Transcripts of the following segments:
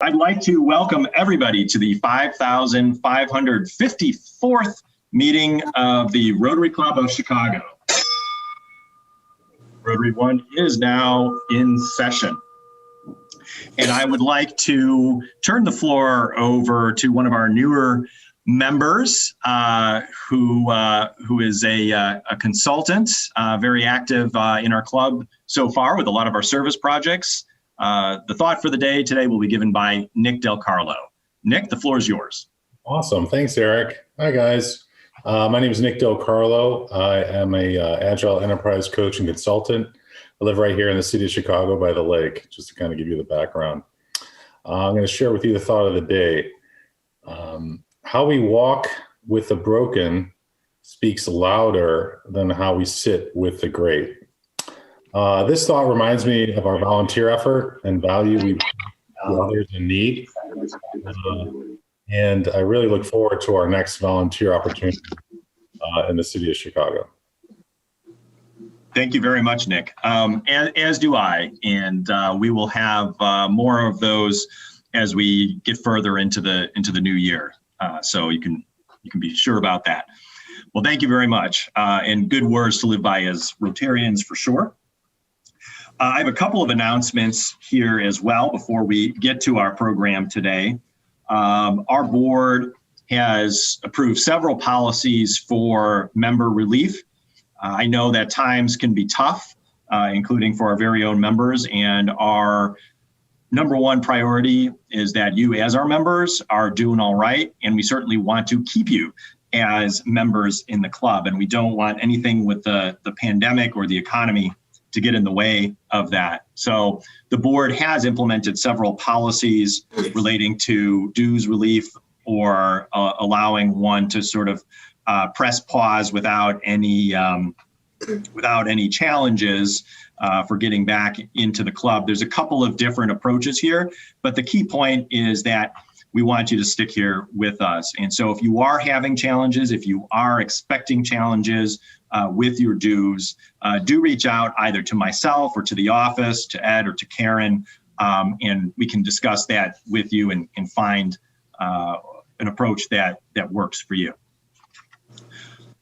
I'd like to welcome everybody to the 5,554th meeting of the Rotary Club of Chicago. Rotary One is now in session. And I would like to turn the floor over to one of our newer members who is a consultant, very active in our club so far with a lot of our service projects. The thought for the day today will be given by Nick Del Carlo. Nick, the floor is yours. Awesome. Thanks, Eric. Hi, guys. My name is Nick Del Carlo. I am a Agile Enterprise coach and consultant. I live right here in the city of Chicago by the lake, just to kind of give you the background. I'm going to share with you the thought of the day. How we walk with the broken speaks louder than how we sit with the great. This thought reminds me of our volunteer effort and value we bring to others in need. And I really look forward to our next volunteer opportunity in the city of Chicago. Thank you very much, Nick. As do I. And we will have more of those as we get further into the new year. So you can be sure about that. Well, thank you very much. And good words to live by as Rotarians for sure. I have a couple of announcements here as well before we get to our program today. Our board has approved several policies for member relief. I know that times can be tough, including for our very own members, and our number one priority is that you as our members are doing all right, and we certainly want to keep you as members in the club, and we don't want anything with the pandemic or the economy to get in the way of that. So the board has implemented several policies relating to dues relief or allowing one to sort of press pause without any challenges for getting back into the club. There's a couple of different approaches here, but the key point is that we want you to stick here with us. And so if you are having challenges, if you are expecting challenges with your dues, do reach out either to myself or to the office, to Ed or to Karen, and we can discuss that with you and find an approach that works for you.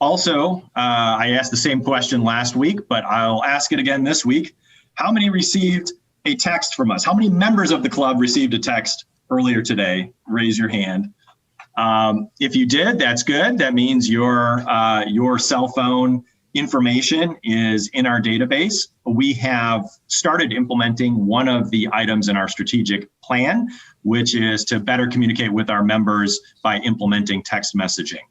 Also, I asked the same question last week, but I'll ask it again this week. How many received a text from us? How many members of the club received a text earlier today? Raise your hand. If you did, that's good. That means your cell phone information is in our database. We have started implementing one of the items in our strategic plan, which is to better communicate with our members by implementing text messaging.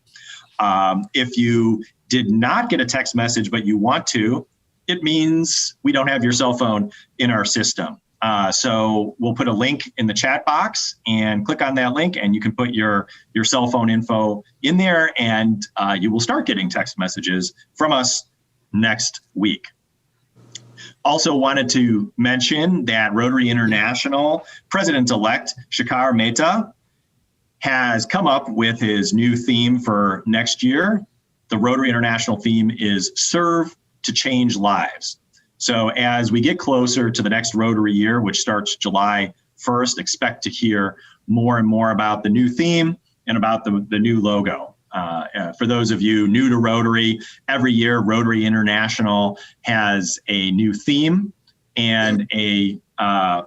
If you did not get a text message, but you want to, it means we don't have your cell phone in our system. So we'll put a link in the chat box and click on that link and you can put your cell phone info in there and you will start getting text messages from us next week. Also wanted to mention that Rotary International President-elect Shekhar Mehta has come up with his new theme for next year. The Rotary International theme is Serve to Change Lives. So as we get closer to the next Rotary year, which starts July 1st, expect to hear more and more about the new theme and about the new logo. For those of you new to Rotary, every year Rotary International has a new theme and an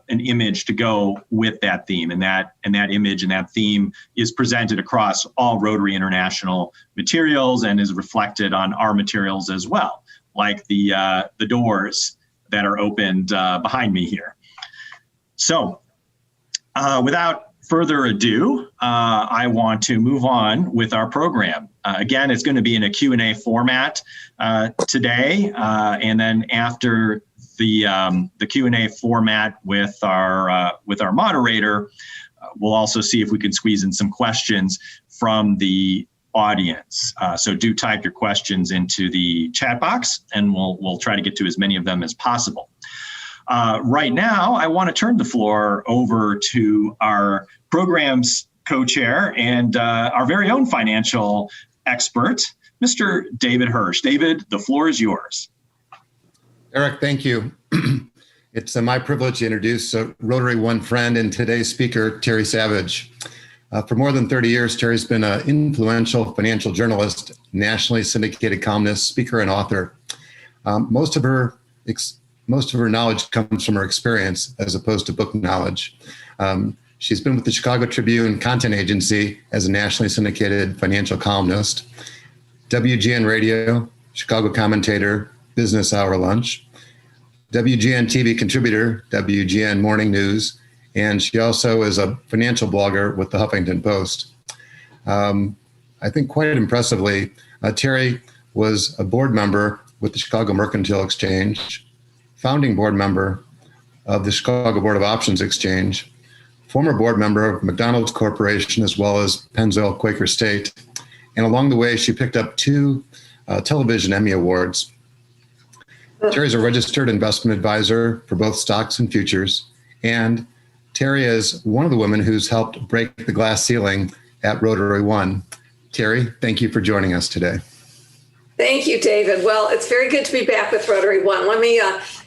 image to go with that theme, and that image and that theme is presented across all Rotary International materials and is reflected on our materials as well, like the doors that are opened behind me here. So without further ado, I want to move on with our program. Again, it's going to be in a Q&A format today, and then after the Q&A format with our moderator, we'll also see if we can squeeze in some questions from the audience. So do type your questions into the chat box and we'll try to get to as many of them as possible. Right now, I want to turn the floor over to our program's co-chair and our very own financial expert, Mr. David Hirsch. David, the floor is yours. Eric, thank you. It's my privilege to introduce Rotary One friend and today's speaker, Terry Savage. For more than 30 years, Terry's been an influential financial journalist, nationally syndicated columnist, speaker, and author. Most of her knowledge comes from her experience as opposed to book knowledge. She's been with the Chicago Tribune Content Agency as a nationally syndicated financial columnist, WGN Radio, Chicago commentator, Business Hour Lunch, WGN TV contributor, WGN Morning News, and she also is a financial blogger with the Huffington Post. I think quite impressively, Terry was a board member with the Chicago Mercantile Exchange, founding board member of the Chicago Board of Options Exchange, former board member of McDonald's Corporation, as well as Pennzoil Quaker State. And along the way, she picked up 2 television Emmy Awards. Terry is a registered investment advisor for both stocks and futures. And Terry is one of the women who's helped break the glass ceiling at Rotary One. Terry, thank you for joining us today. Thank you, David. Well, it's very good to be back with Rotary One. Let me,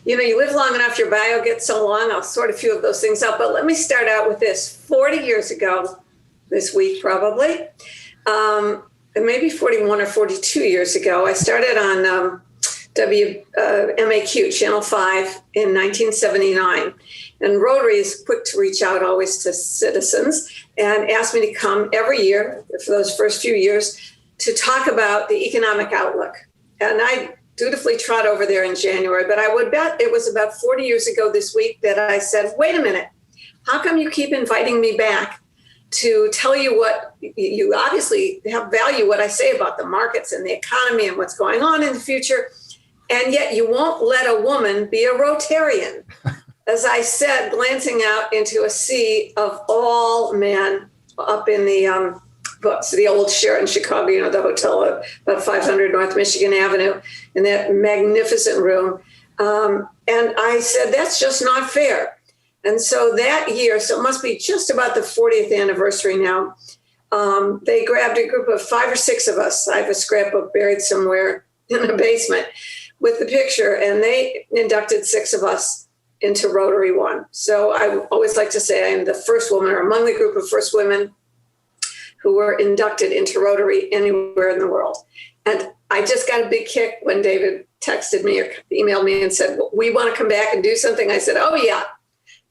you live long enough, your bio gets so long, I'll sort a few of those things out. But let me start out with this. 40 years ago, this week probably, maybe 41 or 42 years ago, I started on WMAQ, Channel 5 in 1979. And Rotary is quick to reach out always to citizens and asked me to come every year for those first few years to talk about the economic outlook. And I dutifully trot over there in January, but I would bet it was about 40 years ago this week that I said, wait a minute, how come you keep inviting me back to tell you what you obviously have value what I say about the markets and the economy and what's going on in the future, and yet you won't let a woman be a Rotarian. As I said, glancing out into a sea of all men up in the old Sheraton Chicago, the hotel at about 500 North Michigan Avenue, in that magnificent room. And I said, that's just not fair. And so that year, so it must be just about the 40th anniversary now, they grabbed a group of 5 or 6 of us. I have a scrapbook buried somewhere in the basement with the picture, and they inducted 6 of us into Rotary One. So I always like to say I am the first woman, or among the group of first women who were inducted into Rotary anywhere in the world. And I just got a big kick when David texted me or emailed me and said, we want to come back and do something. I said, oh yeah,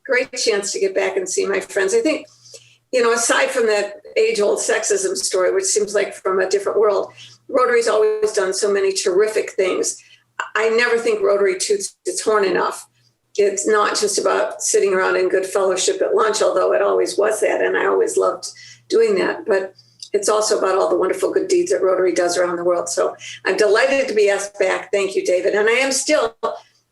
great chance to get back and see my friends. I think, aside from that age-old sexism story, which seems like from a different world, Rotary's always done so many terrific things. I never think Rotary toots its horn enough. It's not just about sitting around in good fellowship at lunch, although it always was that, and I always loved doing that. But it's also about all the wonderful good deeds that Rotary does around the world. So I'm delighted to be asked back. Thank you, David. And I am still,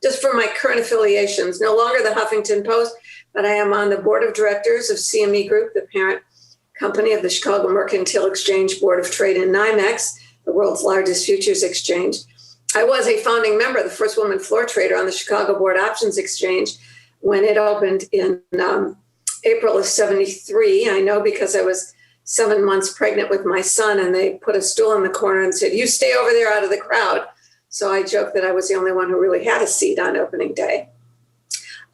just for my current affiliations, no longer the Huffington Post, but I am on the board of directors of CME Group, the parent company of the Chicago Mercantile Exchange Board of Trade in NYMEX, the world's largest futures exchange. I was a founding member, the first woman floor trader on the Chicago Board Options Exchange when it opened in April of 73. I know because I was 7 months pregnant with my son, and they put a stool in the corner and said, you stay over there out of the crowd. So I joked that I was the only one who really had a seat on opening day.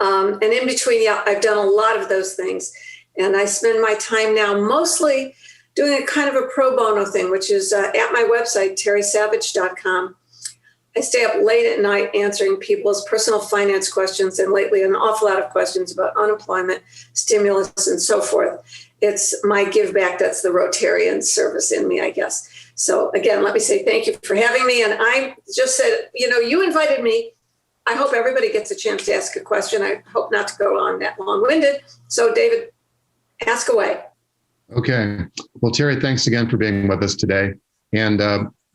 And in between, I've done a lot of those things. And I spend my time now mostly doing a kind of a pro bono thing, which is at my website, terrysavage.com. I stay up late at night answering people's personal finance questions, and lately an awful lot of questions about unemployment, stimulus, and so forth. It's my give back. That's the Rotarian service in me, I guess. So again, let me say thank you for having me. And I just said, you invited me. I hope everybody gets a chance to ask a question. I hope not to go on that long-winded. So David, ask away. Okay. Well, Terry, thanks again for being with us today. And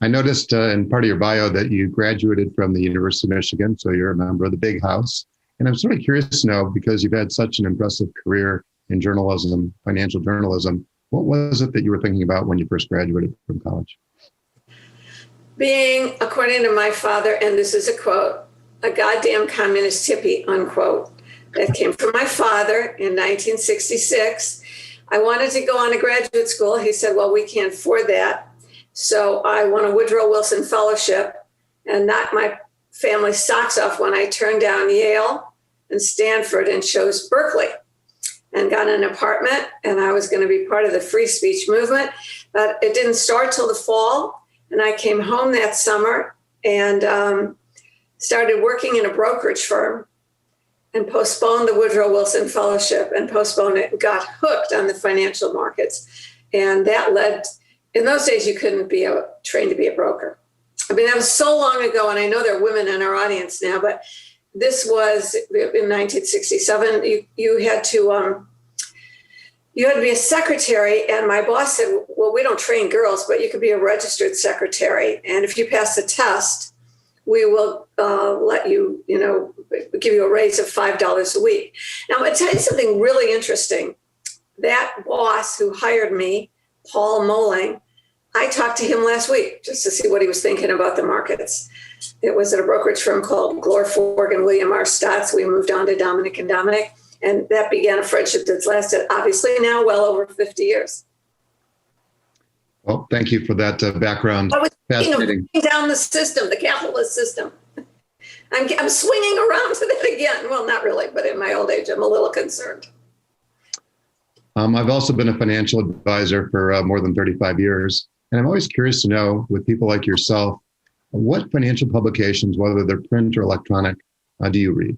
I noticed in part of your bio that you graduated from the University of Michigan, so you're a member of the big house. And I'm sort of curious to know, because you've had such an impressive career in journalism, financial journalism, what was it that you were thinking about when you first graduated from college? Being, according to my father, and this is a quote, a goddamn communist hippie, unquote. That came from my father in 1966. I wanted to go on to graduate school. He said, well, we can't afford that. So I won a Woodrow Wilson Fellowship and knocked my family's socks off when I turned down Yale and Stanford and chose Berkeley and got an apartment. And I was going to be part of the free speech movement, but it didn't start till the fall. And I came home that summer and started working in a brokerage firm and postponed the Woodrow Wilson Fellowship and postponed it and got hooked on the financial markets. And that led, in those days, you couldn't be trained to be a broker. I mean, that was so long ago, and I know there are women in our audience now, but this was in 1967. You had to be a secretary, and my boss said, well, we don't train girls, but you could be a registered secretary. And if you pass the test, we will let you, give you a raise of $5 a week. Now, I'm going to tell you something really interesting. That boss who hired me, Paul Moling, I talked to him last week just to see what he was thinking about the markets. It was at a brokerage firm called Glor Forg and William R. Stotts. We moved on to Dominic and Dominic, and that began a friendship that's lasted, obviously, now well over 50 years. Well, thank you for that background. I was thinking of Fascinating. breaking down the system, the capitalist system. I'm swinging around to that again. Well, not really, but in my old age, I'm a little concerned. I've also been a financial advisor for more than 35 years. And I'm always curious to know, with people like yourself, what financial publications, whether they're print or electronic, do you read?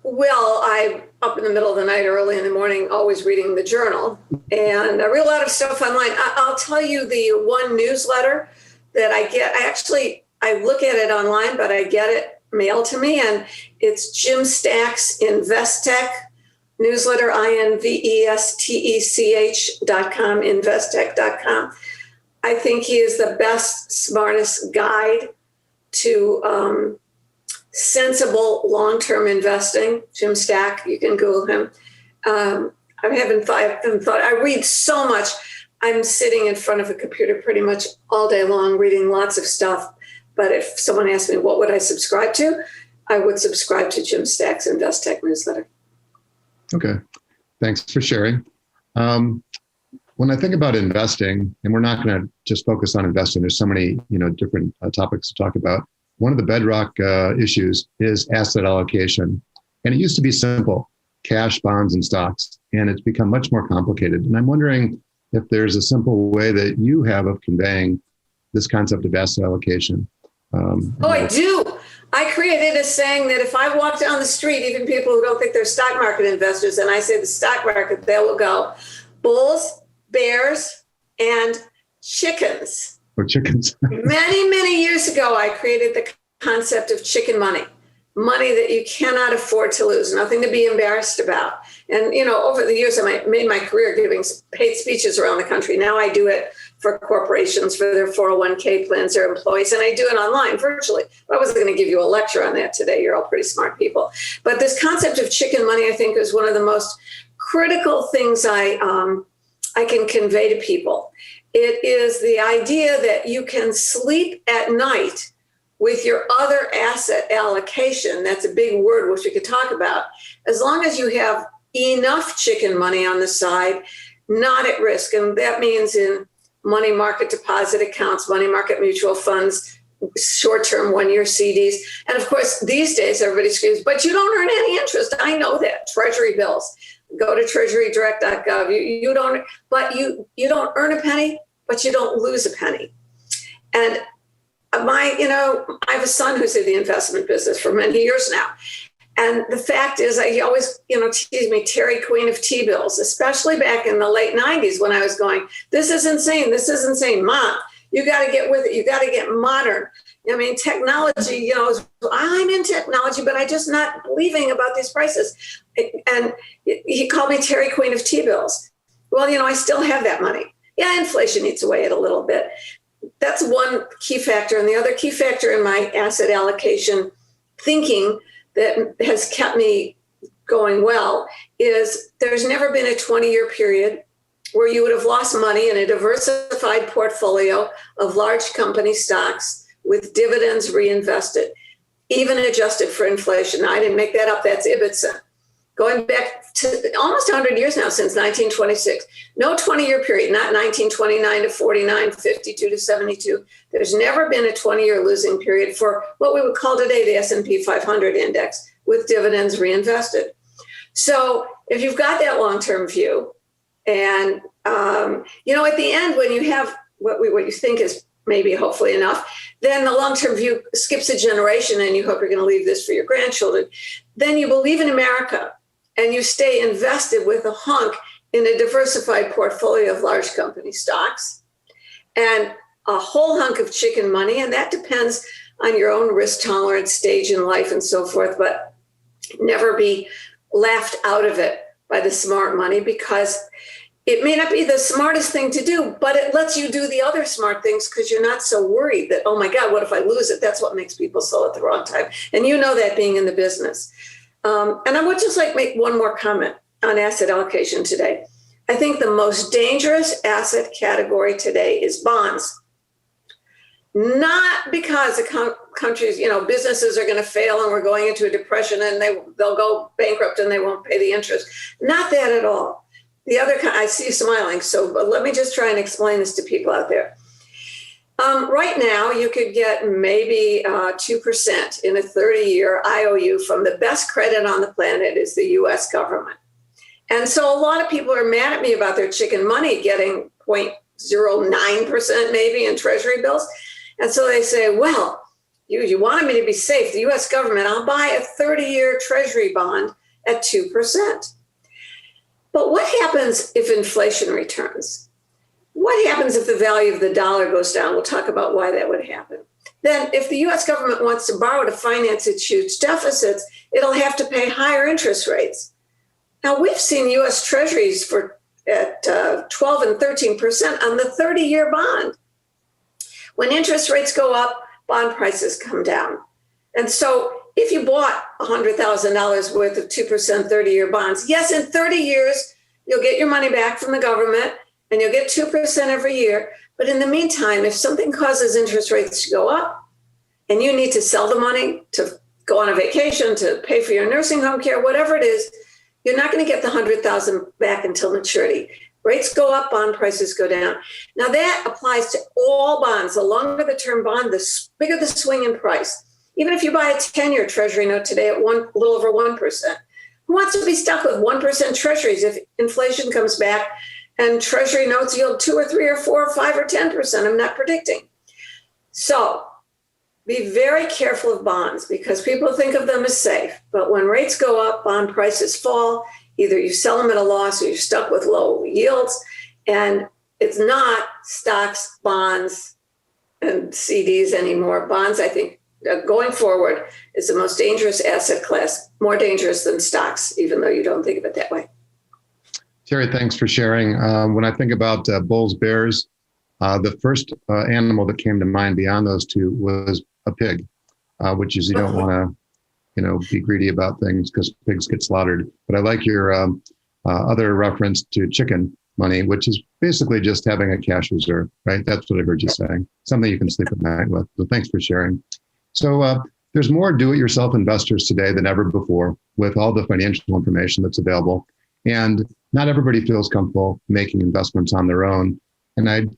Well, I'm up in the middle of the night, early in the morning, always reading the journal. And I read a lot of stuff online. I'll tell you the one newsletter that I get. I look at it online, but I get it mailed to me. And it's Jim Stack's InvestTech newsletter, investech.com, investech.com. I think he is the best, smartest guide to sensible long-term investing. Jim Stack, you can Google him. I haven't thought. I read so much. I'm sitting in front of a computer pretty much all day long, reading lots of stuff. But if someone asked me, what would I subscribe to? I would subscribe to Jim Stack's InvestTech newsletter. Okay, thanks for sharing. When I think about investing, and we're not going to just focus on investing, there's so many different topics to talk about. One of the bedrock issues is asset allocation. And it used to be simple, cash, bonds, and stocks. And it's become much more complicated. And I'm wondering if there's a simple way that you have of conveying this concept of asset allocation. I do. I created a saying that if I walk down the street, even people who don't think they're stock market investors, and I say the stock market, they will go bulls, bears, and chickens. Or chickens. Many, many years ago, I created the concept of chicken money that you cannot afford to lose, nothing to be embarrassed about. And, over the years, I made my career giving paid speeches around the country. Now I do it for corporations, for their 401k plans, their employees, and I do it online virtually. But I wasn't going to give you a lecture on that today. You're all pretty smart people. But this concept of chicken money, I think, is one of the most critical things I can convey to people. It is the idea that you can sleep at night with your other asset allocation. That's a big word, which we could talk about. As long as you have enough chicken money on the side, not at risk. And that means in money market deposit accounts, money market mutual funds, short-term one-year CDs. And of course, these days, everybody screams, but you don't earn any interest. I know that. Treasury bills. Go to treasurydirect.gov. You don't earn a penny, but you don't lose a penny. And I have a son who's in the investment business for many years now. And the fact is, he always, tease me, Terry, Queen of T-bills, especially back in the late 90s when I was going, this is insane. This is insane. Mom, you got to get with it. You got to get modern. I mean, technology, I'm in technology, but I'm just not believing about these prices. And he called me Terry, Queen of T-bills. Well, I still have that money. Yeah, inflation eats away at a little bit. That's one key factor. And the other key factor in my asset allocation thinking that has kept me going well is there's never been a 20-year period where you would have lost money in a diversified portfolio of large company stocks with dividends reinvested, even adjusted for inflation. Now, I didn't make that up. That's Ibbotson. Going back almost 100 years now, since 1926. No 20-year period, not 1929 to 49, 52 to 72. There's never been a 20-year losing period for what we would call today the S&P 500 index with dividends reinvested. So if you've got that long-term view, and at the end, when you have what you think is maybe hopefully enough, then the long-term view skips a generation and you hope you're going to leave this for your grandchildren. Then you believe in America and you stay invested with a hunk in a diversified portfolio of large company stocks and a whole hunk of chicken money. And that depends on your own risk tolerance stage in life and so forth, but never be laughed out of it by the smart money, because it may not be the smartest thing to do, but it lets you do the other smart things because you're not so worried that, oh my God, what if I lose it? That's what makes people sell at the wrong time. And you know that being in the business. And I would just like make one more comment on asset allocation today. I think the most dangerous asset category today is bonds. Not because the countries, businesses are going to fail and we're going into a depression and they'll go bankrupt and they won't pay the interest. Not that at all. The other, I see you smiling, but let me just try and explain this to people out there. Right now, you could get maybe 2% in a 30-year IOU from the best credit on the planet is the U.S. government. And so a lot of people are mad at me about their chicken money getting 0.09% maybe in treasury bills. And so they say, well, you wanted me to be safe, the U.S. government, I'll buy a 30-year treasury bond at 2%. But what happens if inflation returns? What happens if the value of the dollar goes down? We'll talk about why that would happen. Then if the U.S. government wants to borrow to finance its huge deficits, it'll have to pay higher interest rates. Now, we've seen U.S. treasuries at 12 and 13% on the 30-year bond. When interest rates go up, bond prices come down. And so if you bought $100,000 worth of 2% 30-year bonds, yes, in 30 years, you'll get your money back from the government and you'll get 2% every year. But in the meantime, if something causes interest rates to go up and you need to sell the money to go on a vacation, to pay for your nursing home care, whatever it is, you're not going to get the $100,000 back until maturity. Rates go up, bond prices go down. Now that applies to all bonds. The longer the term bond, the bigger the swing in price. Even if you buy a 10-year treasury note today at a little over 1%, who wants to be stuck with 1% treasuries if inflation comes back and treasury notes yield 2 or 3 or 4 or 5 or 10%? I'm not predicting. So be very careful of bonds because people think of them as safe. But when rates go up, bond prices fall. Either you sell them at a loss or you're stuck with low yields. And it's not stocks, bonds, and CDs anymore. Bonds, I think, going forward is the most dangerous asset class, more dangerous than stocks, even though you don't think of it that way. Terry, thanks for sharing. When I think about bulls, bears, the first animal that came to mind beyond those two was a pig, which is you don't want to, be greedy about things because pigs get slaughtered. But I like your other reference to chicken money, which is basically just having a cash reserve, right? That's what I heard you saying. Something you can sleep at night with. So thanks for sharing. So there's more do-it-yourself investors today than ever before with all the financial information that's available. And not everybody feels comfortable making investments on their own. And I'd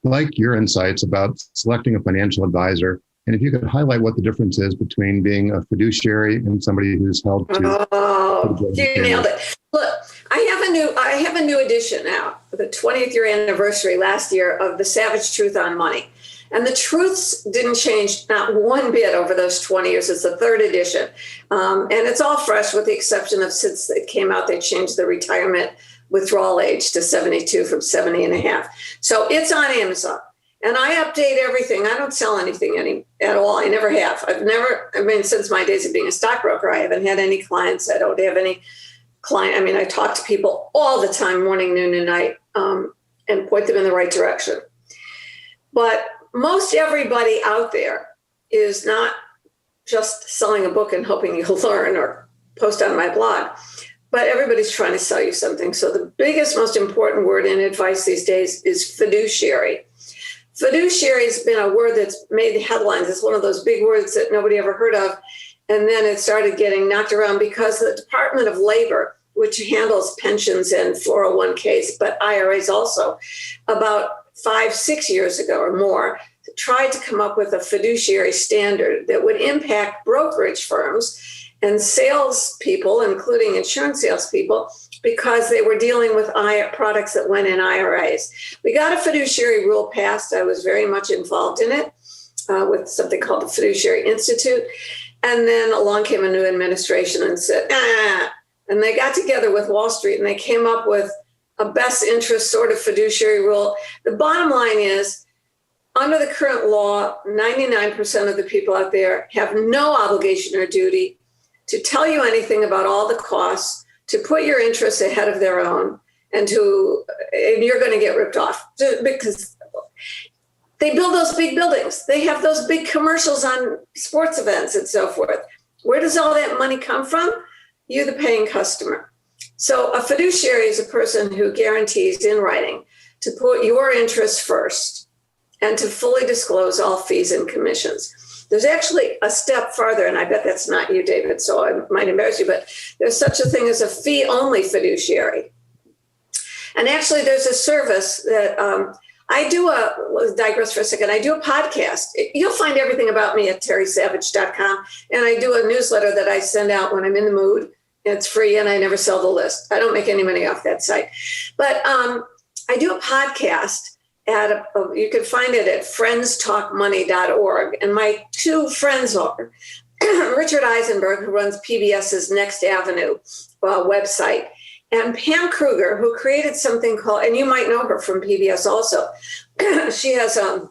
like your insights about selecting a financial advisor. And if you could highlight what the difference is between being a fiduciary and somebody who's held to. Oh, you nailed it. Look, I have a new edition now, the 20th year anniversary last year of The Savage Truth on Money. And the truths didn't change not one bit over those 20 years. It's the third edition. And it's all fresh with the exception of since it came out, they changed the retirement withdrawal age to 72 from 70 and a half. So it's on Amazon. And I update everything. I don't sell anything at all. I never have. Since my days of being a stockbroker, I haven't had any clients. I don't have any client. I talk to people all the time, morning, noon, and night, and point them in the right direction. But most everybody out there is not just selling a book and hoping you'll learn or post on my blog, but everybody's trying to sell you something. So the biggest, most important word in advice these days is fiduciary. Fiduciary has been a word that's made the headlines. It's one of those big words that nobody ever heard of. And then it started getting knocked around because the Department of Labor which handles pensions and 401ks, but IRAs also, about 5-6 years ago or more, tried to come up with a fiduciary standard that would impact brokerage firms and salespeople, including insurance salespeople, because they were dealing with products that went in IRAs. We got a fiduciary rule passed. I was very much involved in it with something called the Fiduciary Institute. And then along came a new administration and said, and they got together with Wall Street and they came up with a best interest sort of fiduciary rule. The bottom line is, under the current law, 99% of the people out there have no obligation or duty to tell you anything about all the costs, to put your interests ahead of their own, and you're going to get ripped off because they build those big buildings. They have those big commercials on sports events and so forth. Where does all that money come from? You, the paying customer. So a fiduciary is a person who guarantees in writing to put your interests first and to fully disclose all fees and commissions. There's actually a step farther, and I bet that's not you, David, so I might embarrass you, but there's such a thing as a fee-only fiduciary. And actually, there's a service that let's digress for a second. I do a podcast. You'll find everything about me at terrysavage.com, and I do a newsletter that I send out when I'm in the mood. It's free, and I never sell the list. I don't make any money off that site. But I do a podcast. You can find it at friendstalkmoney.org. And my two friends are Richard Eisenberg, who runs PBS's Next Avenue website, and Pam Kruger, who created something called, and you might know her from PBS also. She has a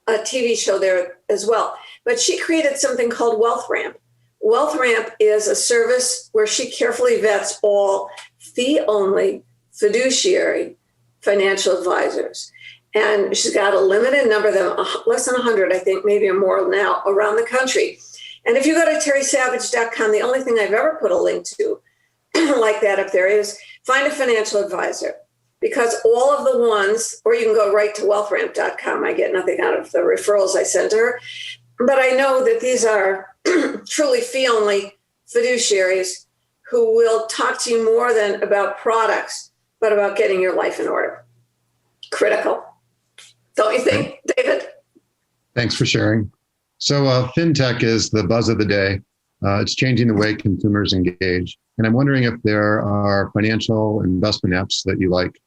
TV show there as well. But she created something called Wealth Ramp. Wealth Ramp is a service where she carefully vets all fee-only fiduciary financial advisors. And she's got a limited number of them, less than 100, I think, maybe or more now, around the country. And if you go to terrysavage.com, the only thing I've ever put a link to like that up there is find a financial advisor. Because all of the ones, or you can go right to wealthramp.com. I get nothing out of the referrals I send to her. But I know that these are truly fee-only fiduciaries who will talk to you more than about products, but about getting your life in order. Critical. Don't you think, David? Thanks for sharing. So fintech is the buzz of the day. It's changing the way consumers engage. And I'm wondering if there are financial investment apps that you like.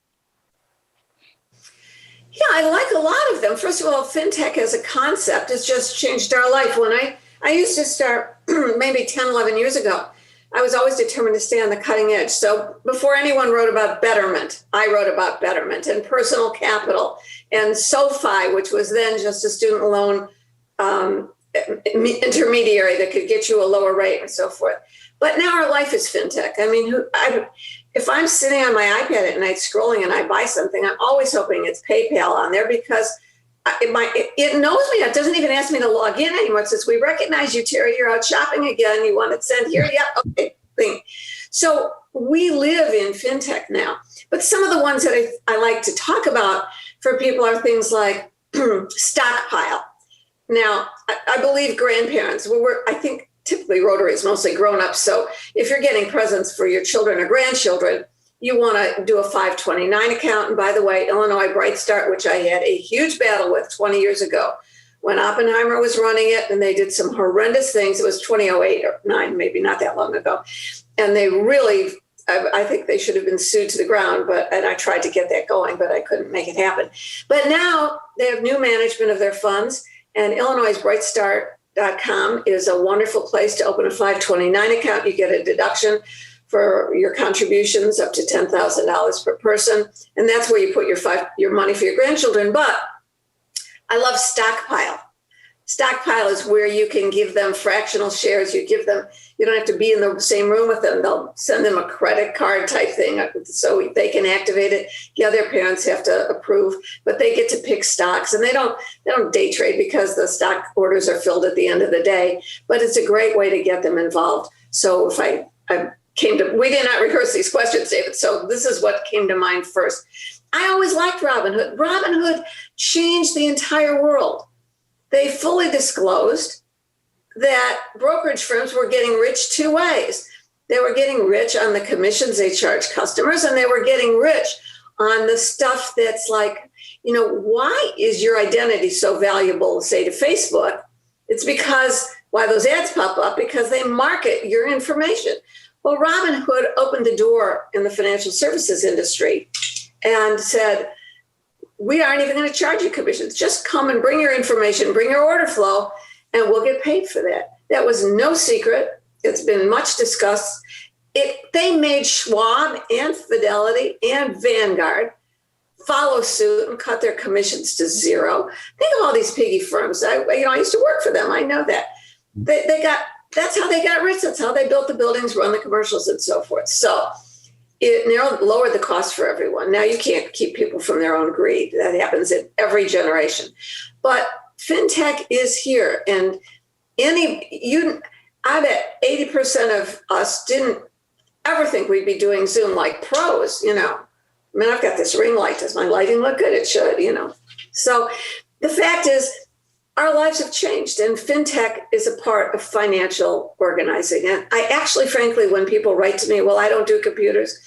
Yeah, I like a lot of them. First of all, fintech as a concept has just changed our life. When I used to start maybe 10, 11 years ago, I was always determined to stay on the cutting edge. So before anyone wrote about Betterment, I wrote about Betterment and Personal Capital and SoFi, which was then just a student loan intermediary that could get you a lower rate and so forth. But now our life is fintech. I mean, if I'm sitting on my iPad at night scrolling and I buy something, I'm always hoping it's PayPal on there because it knows me. It doesn't even ask me to log in anymore. It says, we recognize you, Terry. You're out shopping again. You want it sent here? Yeah, okay. Thing. So we live in fintech now. But some of the ones that I like to talk about for people are things like Stockpile. Now, I believe grandparents, I think typically Rotary is mostly grown-ups. So if you're getting presents for your children or grandchildren, you want to do a 529 account. And by the way, Illinois Bright Start, which I had a huge battle with 20 years ago when Oppenheimer was running it, and they did some horrendous things. It was 2008 or 9, maybe not that long ago. And they really, I think they should have been sued to the ground, and I tried to get that going, but I couldn't make it happen. But now they have new management of their funds, and Illinois Bright Start.com is a wonderful place to open a 529 account. You get a deduction for your contributions up to $10,000 per person. And that's where you put your money for your grandchildren. But I love Stockpile. Stockpile is where you can give them fractional shares. You don't have to be in the same room with them. They'll send them a credit card type thing so they can activate it. Yeah, their parents have to approve, but they get to pick stocks, and they don't day trade because the stock orders are filled at the end of the day. But it's a great way to get them involved. So if we did not rehearse these questions, David, so this is what came to mind first. I always liked Robinhood. Robinhood changed the entire world. They fully disclosed that brokerage firms were getting rich two ways. They were getting rich on the commissions they charge customers, and they were getting rich on the stuff that's like, why is your identity so valuable, say, to Facebook? It's because why those ads pop up, because they market your information. Well, Robinhood opened the door in the financial services industry and said, we aren't even going to charge you commissions. Just come and bring your information, bring your order flow, and we'll get paid for that. That was no secret. It's been much discussed. They made Schwab and Fidelity and Vanguard follow suit and cut their commissions to zero. Think of all these piggy firms. I used to work for them. I know that. That's how they got rich. That's how they built the buildings, run the commercials, and so forth. So it lowered the cost for everyone. Now you can't keep people from their own greed. That happens in every generation. But fintech is here, and I bet 80% of us didn't ever think we'd be doing Zoom like pros. I've got this ring light. Does my lighting look good? It should. So the fact is, our lives have changed, and fintech is a part of financial organizing. And I actually, frankly, when people write to me, well, I don't do computers,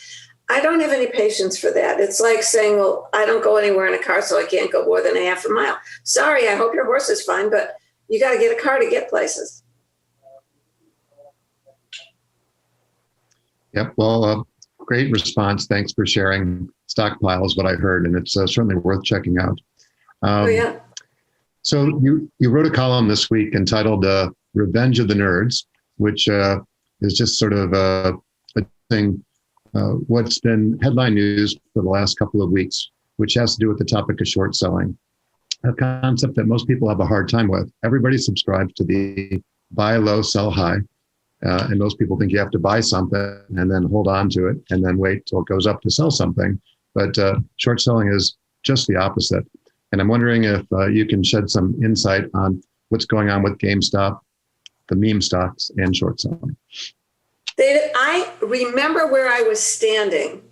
I don't have any patience for that. It's like saying, well, I don't go anywhere in a car, so I can't go more than a half a mile. Sorry, I hope your horse is fine, but you got to get a car to get places. Yep. Well, great response. Thanks for sharing. Stockpile is what I heard, and it's certainly worth checking out. Oh, yeah. So you wrote a column this week entitled Revenge of the Nerds, which is just sort of a thing, what's been headline news for the last couple of weeks, which has to do with the topic of short selling, a concept that most people have a hard time with. Everybody subscribes to the buy low, sell high. And most people think you have to buy something and then hold on to it and then wait till it goes up to sell something. But short selling is just the opposite. And I'm wondering if you can shed some insight on what's going on with GameStop, the meme stocks, and short selling. I remember where I was standing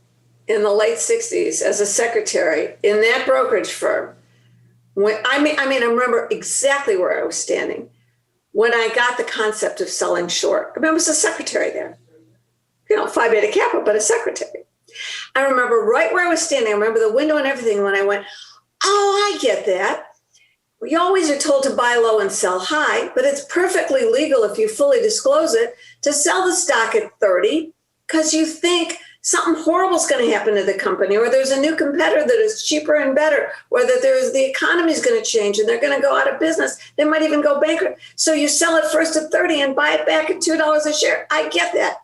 in the late 60s as a secretary in that brokerage firm. I remember exactly where I was standing when I got the concept of selling short. I remember I was a secretary there, Phi Beta Kappa, but a secretary. I remember right where I was standing. I remember the window and everything when I went, oh, I get that. We always are told to buy low and sell high, but it's perfectly legal if you fully disclose it to sell the stock at 30 because you think something horrible is going to happen to the company, or there's a new competitor that is cheaper and better, or that the economy is going to change and they're going to go out of business. They might even go bankrupt. So you sell it first at 30 and buy it back at $2 a share. I get that.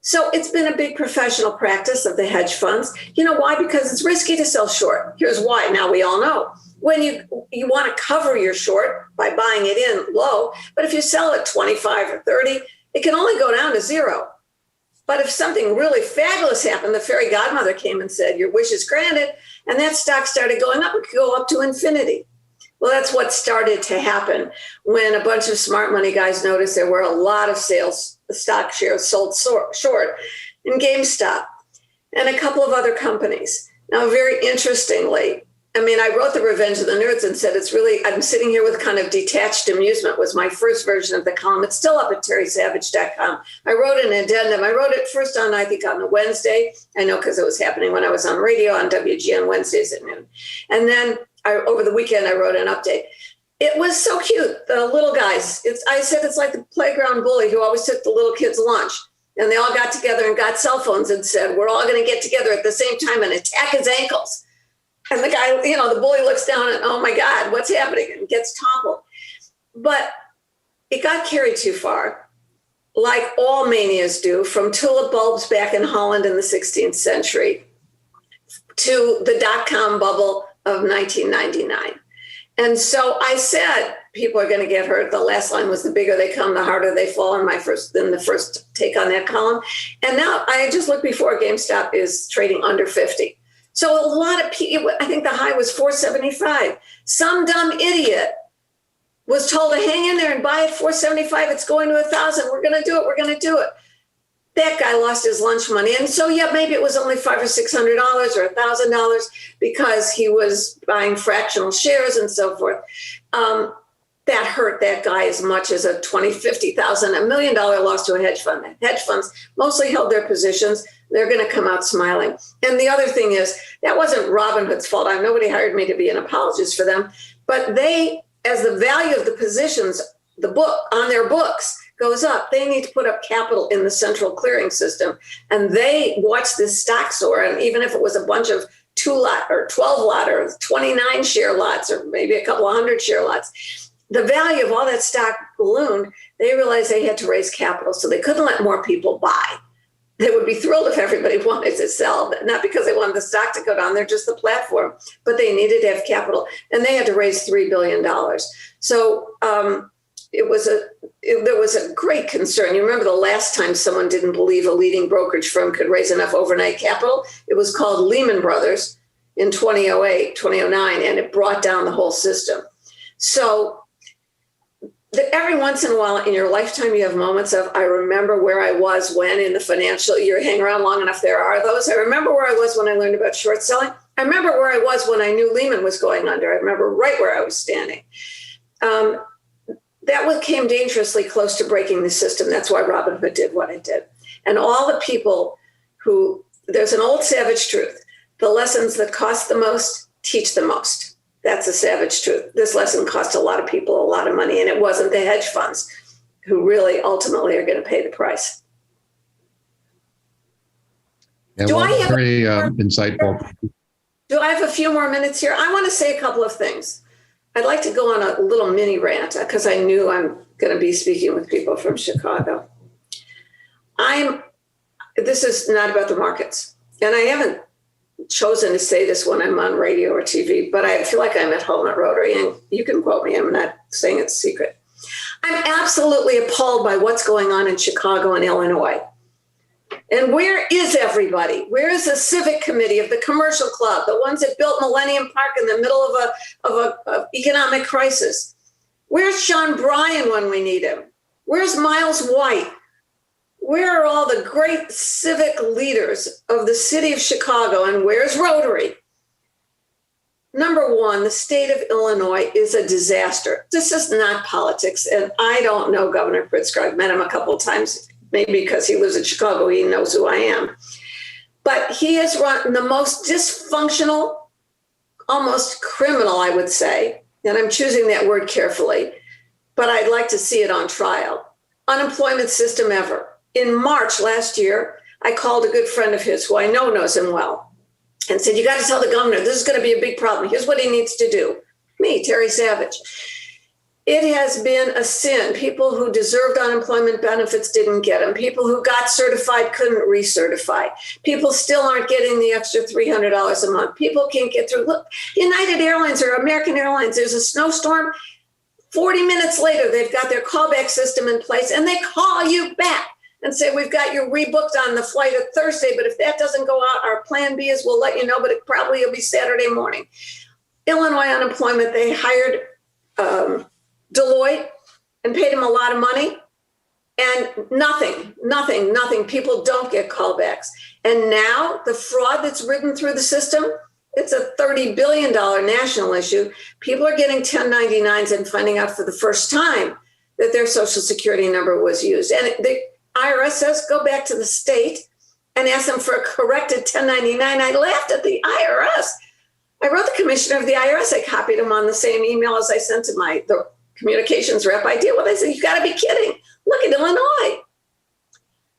So it's been a big professional practice of the hedge funds. You know why? Because it's risky to sell short. Here's why. Now we all know. When you want to cover your short by buying it in low, but if you sell at 25 or 30, it can only go down to zero. But if something really fabulous happened, the fairy godmother came and said, your wish is granted, and that stock started going up, it could go up to infinity. Well, that's what started to happen when a bunch of smart money guys noticed there were a lot of stock shares sold short in GameStop and a couple of other companies. Now, very interestingly, I wrote The Revenge of the Nerds and said I'm sitting here with kind of detached amusement was my first version of the column. It's still up at terrysavage.com. I wrote an addendum. I wrote it first on a Wednesday. I know because it was happening when I was on radio on WGN Wednesdays at noon. And then over the weekend, I wrote an update. It was so cute. The little guys, I said it's like the playground bully who always took the little kids' lunch. And they all got together and got cell phones and said, we're all going to get together at the same time and attack his ankles. And the guy, the bully looks down and, oh my God, what's happening? And gets toppled. But it got carried too far, like all manias do, from tulip bulbs back in Holland in the 16th century to the dot-com bubble of 1999. And so I said, people are going to get hurt. The last line was, the bigger they come, the harder they fall, in the first take on that column. And now I just looked before, GameStop is trading under 50. So a lot of people, I think the high was 475. Some dumb idiot was told to hang in there and buy it 475. It's going to 1,000. We're going to do it. We're going to do it. That guy lost his lunch money. And so, yeah, maybe it was only $500 or $600 or $1,000 because he was buying fractional shares and so forth. that hurt that guy as much as a $20,000, $50,000, $1 million loss to a hedge fund. Hedge funds mostly held their positions. They're going to come out smiling. And the other thing is, that wasn't Robinhood's fault. Nobody hired me to be an apologist for them. But they, as the value of the positions, the book on their books goes up, they need to put up capital in the central clearing system. And they watched this stock soar. And even if it was a bunch of 2-lot or 12-lot or 29 share lots, or maybe a couple of 100 share lots, the value of all that stock ballooned. They realized they had to raise capital, so they couldn't let more people buy. They would be thrilled if everybody wanted to sell, not because they wanted the stock to go down, they're just the platform, but they needed to have capital, and they had to raise $3 billion. So there was a great concern. You remember the last time someone didn't believe a leading brokerage firm could raise enough overnight capital? It was called Lehman Brothers in 2008, 2009, and it brought down the whole system. So every once in a while in your lifetime, you have moments of, I remember where I was when in the financial, you hang around long enough, there are those. I remember where I was when I learned about short selling. I remember where I was when I knew Lehman was going under. I remember right where I was standing. That came dangerously close to breaking the system. That's why Robinhood did what it did. And all the people who, there's an old savage truth. The lessons that cost the most teach the most. That's a savage truth. This lesson cost a lot of people a lot of money, and it wasn't the hedge funds who really ultimately are going to pay the price. Yeah, very insightful. Do I have a few more minutes here? I want to say a couple of things. I'd like to go on a little mini rant because I knew I'm going to be speaking with people from Chicago. This is not about the markets, and I haven't chosen to say this when I'm on radio or TV, but I feel like I'm at home at Rotary, and you can quote me. I'm not saying it's secret. I'm absolutely appalled by what's going on in Chicago and Illinois. And where is everybody? Where is the civic committee of the commercial club, the ones that built Millennium Park in the middle of a economic crisis? Where's Sean Bryan when we need him? Where's Miles White? Where are all the great civic leaders of the city of Chicago, and where's Rotary? Number one, the state of Illinois is a disaster. This is not politics, and I don't know Governor Pritzker. I've met him a couple of times, maybe because he lives in Chicago, he knows who I am. But he has run the most dysfunctional, almost criminal, I would say, and I'm choosing that word carefully, but I'd like to see it on trial, unemployment system ever. In March last year, I called a good friend of his who I know knows him well and said, you got to tell the governor, this is going to be a big problem. Here's what he needs to do. Me, Terry Savage. It has been a sin. People who deserved unemployment benefits didn't get them. People who got certified couldn't recertify. People still aren't getting the extra $300 a month. People can't get through. Look, United Airlines or American Airlines, there's a snowstorm. 40 minutes later, they've got their callback system in place, and they call you back and say, we've got you rebooked on the flight of Thursday, but if that doesn't go out, our plan B is we'll let you know, but it probably will be Saturday morning. Illinois unemployment, they hired Deloitte and paid him a lot of money, and nothing. People don't get callbacks. And now the fraud that's ridden through the system, it's a $30 billion national issue. People are getting 1099s and finding out for the first time that their Social Security number was used. And the IRS says, go back to the state and ask them for a corrected 1099. I laughed at the IRS. I wrote the commissioner of the IRS. I copied him on the same email as I sent to the communications rep. I deal with it. I said, you got to be kidding. Look at Illinois.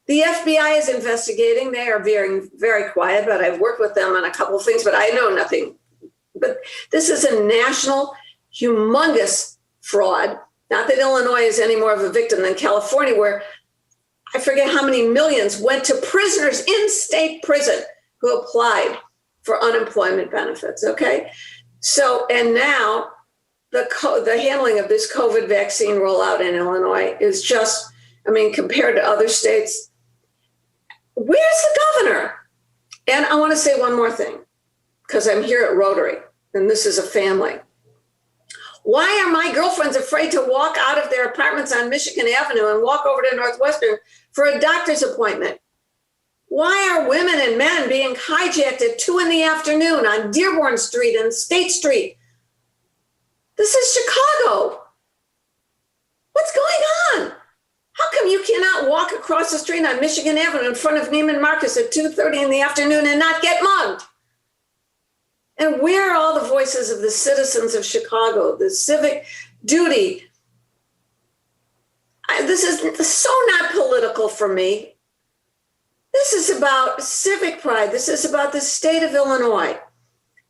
The FBI is investigating. They are very, very quiet, but I've worked with them on a couple of things, but I know nothing. But this is a national, humongous fraud. Not that Illinois is any more of a victim than California, where I forget how many millions went to prisoners in state prison who applied for unemployment benefits, okay? So, and now the handling of this COVID vaccine rollout in Illinois is just, compared to other states, where's the governor? And I want to say one more thing, because I'm here at Rotary, and this is a family. Why are my girlfriends afraid to walk out of their apartments on Michigan Avenue and walk over to Northwestern for a doctor's appointment? Why are women and men being hijacked at 2 p.m. on Dearborn Street and State Street? This is Chicago. What's going on? How come you cannot walk across the street on Michigan Avenue in front of Neiman Marcus at 2:30 in the afternoon and not get mugged? And where are all the voices of the citizens of Chicago, the civic duty? This is so not political for me. This is about civic pride. This is about the state of Illinois.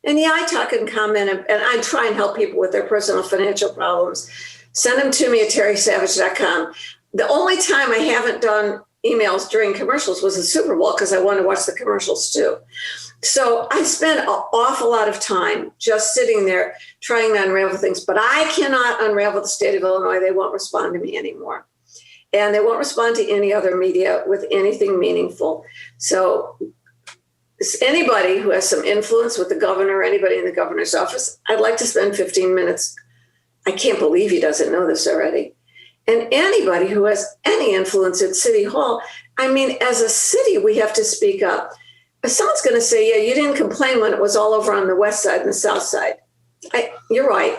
And yeah, I talk and comment, and I try and help people with their personal financial problems. Send them to me at terrysavage.com. The only time I haven't done emails during commercials was the Super Bowl because I wanted to watch the commercials too. So I spent an awful lot of time just sitting there trying to unravel things, but I cannot unravel the state of Illinois. They won't respond to me anymore. And they won't respond to any other media with anything meaningful. So anybody who has some influence with the governor or anybody in the governor's office, I'd like to spend 15 minutes. I can't believe he doesn't know this already. And anybody who has any influence at City Hall, I mean, as a city, we have to speak up. If someone's going to say, yeah, you didn't complain when it was all over on the west side and the south side. You're right.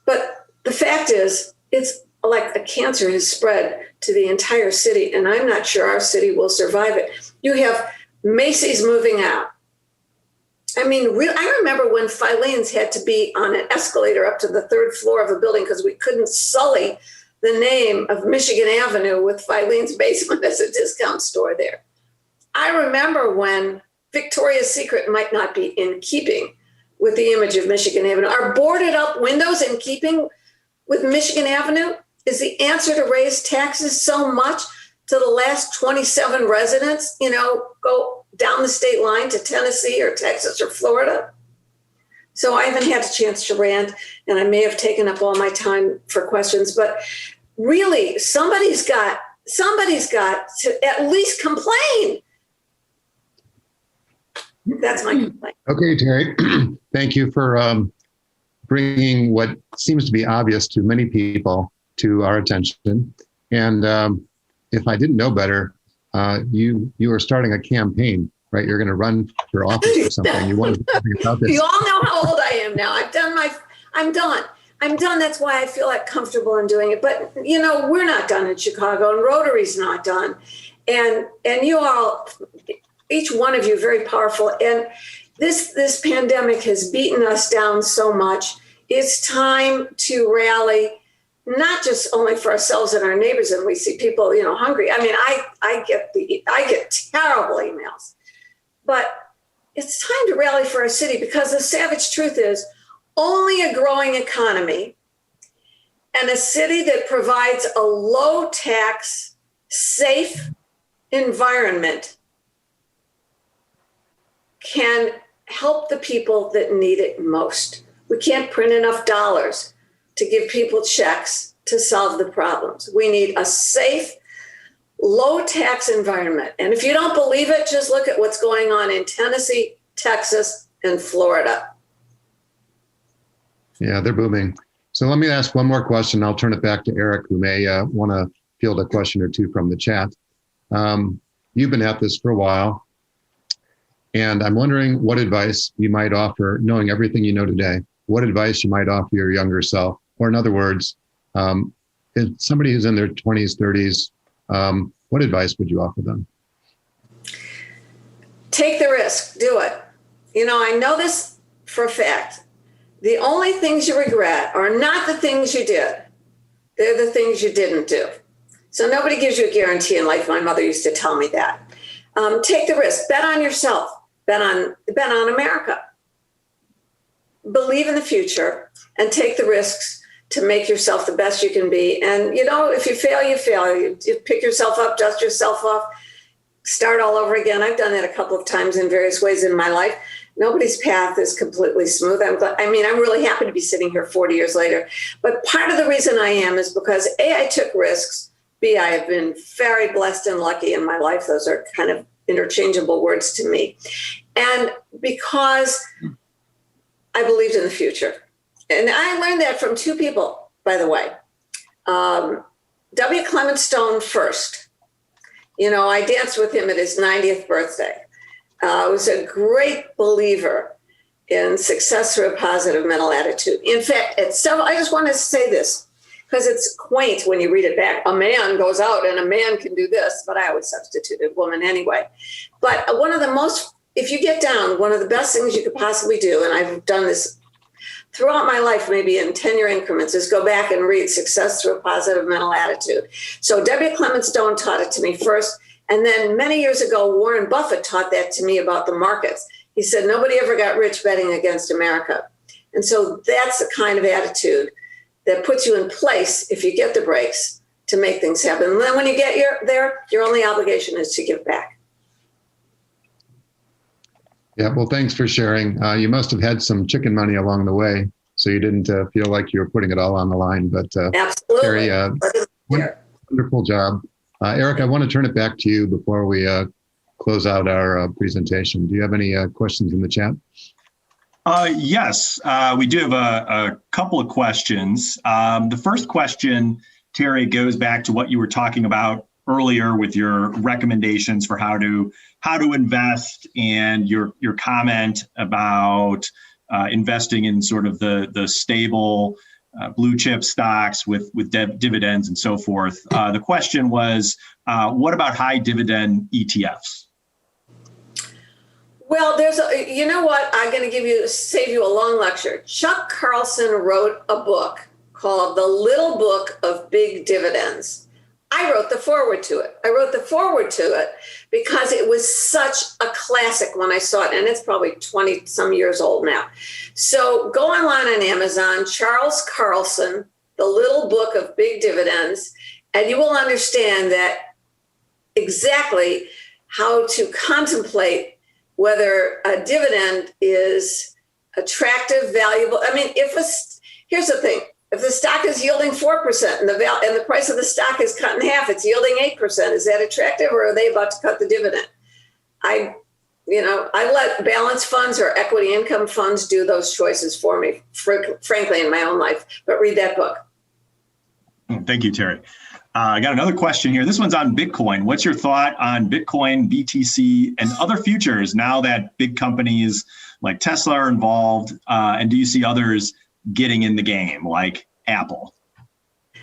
But the fact is, it's like a cancer has spread to the entire city, and I'm not sure our city will survive it. You have Macy's moving out. I mean, I remember when Filene's had to be on an escalator up to the third floor of a building because we couldn't sully the name of Michigan Avenue with Filene's Basement as a discount store there. I remember when Victoria's Secret might not be in keeping with the image of Michigan Avenue. Are boarded up windows in keeping with Michigan Avenue? Is the answer to raise taxes so much to the last 27 residents, go down the state line to Tennessee or Texas or Florida? So I haven't had a chance to rant, and I may have taken up all my time for questions, but really somebody's got to at least complain. That's my complaint. Okay, Terry, thank you for bringing what seems to be obvious to many people to our attention. And if I didn't know better, you are starting a campaign, right? You're going to run for office or something. You want to do something about this. You all know how old I am now. I'm done. That's why I feel like comfortable in doing it. But we're not done in Chicago, and Rotary's not done. And you all, each one of you, very powerful. And this pandemic has beaten us down so much. It's time to rally, not just only for ourselves and our neighbors, and we see people, hungry. I mean, I get terrible emails, but it's time to rally for our city, because the savage truth is only a growing economy and a city that provides a low tax, safe environment can help the people that need it most. We can't print enough dollars to give people checks to solve the problems. We need a safe, low tax environment. And if you don't believe it, just look at what's going on in Tennessee, Texas, and Florida. Yeah, they're booming. So let me ask one more question. I'll turn it back to Eric, who may want to field a question or two from the chat. You've been at this for a while, and I'm wondering what advice you might offer, knowing everything you know today, what advice you might offer your younger self. Or in other words, if somebody who's in their 20s, 30s, what advice would you offer them? Take the risk, do it. I know this for a fact. The only things you regret are not the things you did. They're the things you didn't do. So nobody gives you a guarantee in life. My mother used to tell me that. Take the risk, bet on yourself, bet on America. Believe in the future and take the risks to make yourself the best you can be. And, if you fail, you fail. You pick yourself up, dust yourself off, start all over again. I've done that a couple of times in various ways in my life. Nobody's path is completely smooth. I'm really happy to be sitting here 40 years later. But part of the reason I am is because A, I took risks. B, I have been very blessed and lucky in my life. Those are kind of interchangeable words to me. And because I believed in the future. And I learned that from two people, by the way. W. Clement Stone first. I danced with him at his 90th birthday. I was a great believer in success through a positive mental attitude. In fact, I just want to say this. because it's quaint when you read it back. A man goes out and a man can do this, but I always substituted woman anyway. But if you get down, one of the best things you could possibly do, and I've done this throughout my life, maybe in 10-year increments, is go back and read Success Through a Positive Mental Attitude. So W. Clement Stone taught it to me first. And then many years ago, Warren Buffett taught that to me about the markets. He said, nobody ever got rich betting against America. And so that's the kind of attitude that puts you in place, if you get the breaks, to make things happen. And then when you get there, your only obligation is to give back. Yeah, well, thanks for sharing. You must have had some chicken money along the way, so you didn't feel like you were putting it all on the line. But Absolutely. Terry, wonderful job. Eric, I want to turn it back to you before we close out our presentation. Do you have any questions in the chat? Yes, we do have a couple of questions. The first question, Terry, goes back to what you were talking about earlier with your recommendations for how to invest, and your comment about investing in sort of the stable blue chip stocks with dividends and so forth. The question was, what about high dividend ETFs? Well, you know what? I'm going to save you a long lecture. Chuck Carlson wrote a book called The Little Book of Big Dividends. I wrote the foreword to it. I wrote the foreword to it because it was such a classic when I saw it, and it's probably 20 some years old now. So go online on Amazon, Charles Carlson, The Little Book of Big Dividends, and you will understand that exactly how to contemplate whether a dividend is attractive, valuable. I mean, here's the thing. If the stock is yielding 4% and the price of the stock is cut in half, it's yielding 8%. Is that attractive, or are they about to cut the dividend? I let balanced funds or equity income funds do those choices for me, frankly, in my own life. But read that book. Thank you, Terry. I got another question here. This one's on Bitcoin. What's your thought on Bitcoin, BTC, and other futures now that big companies like Tesla are involved? And do you see others getting in the game, like Apple?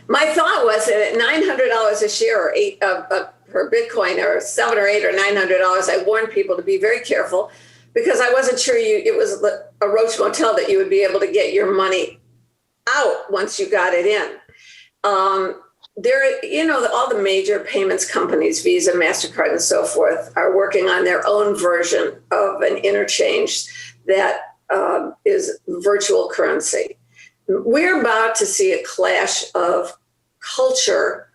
My thought was that at $900 a share or per Bitcoin, or $700 or $800 or $900, I warned people to be very careful, because I wasn't sure it was a Roach Motel that you would be able to get your money out once you got it in. All the major payments companies, Visa, MasterCard, and so forth, are working on their own version of an interchange that is virtual currency. We're about to see a clash of culture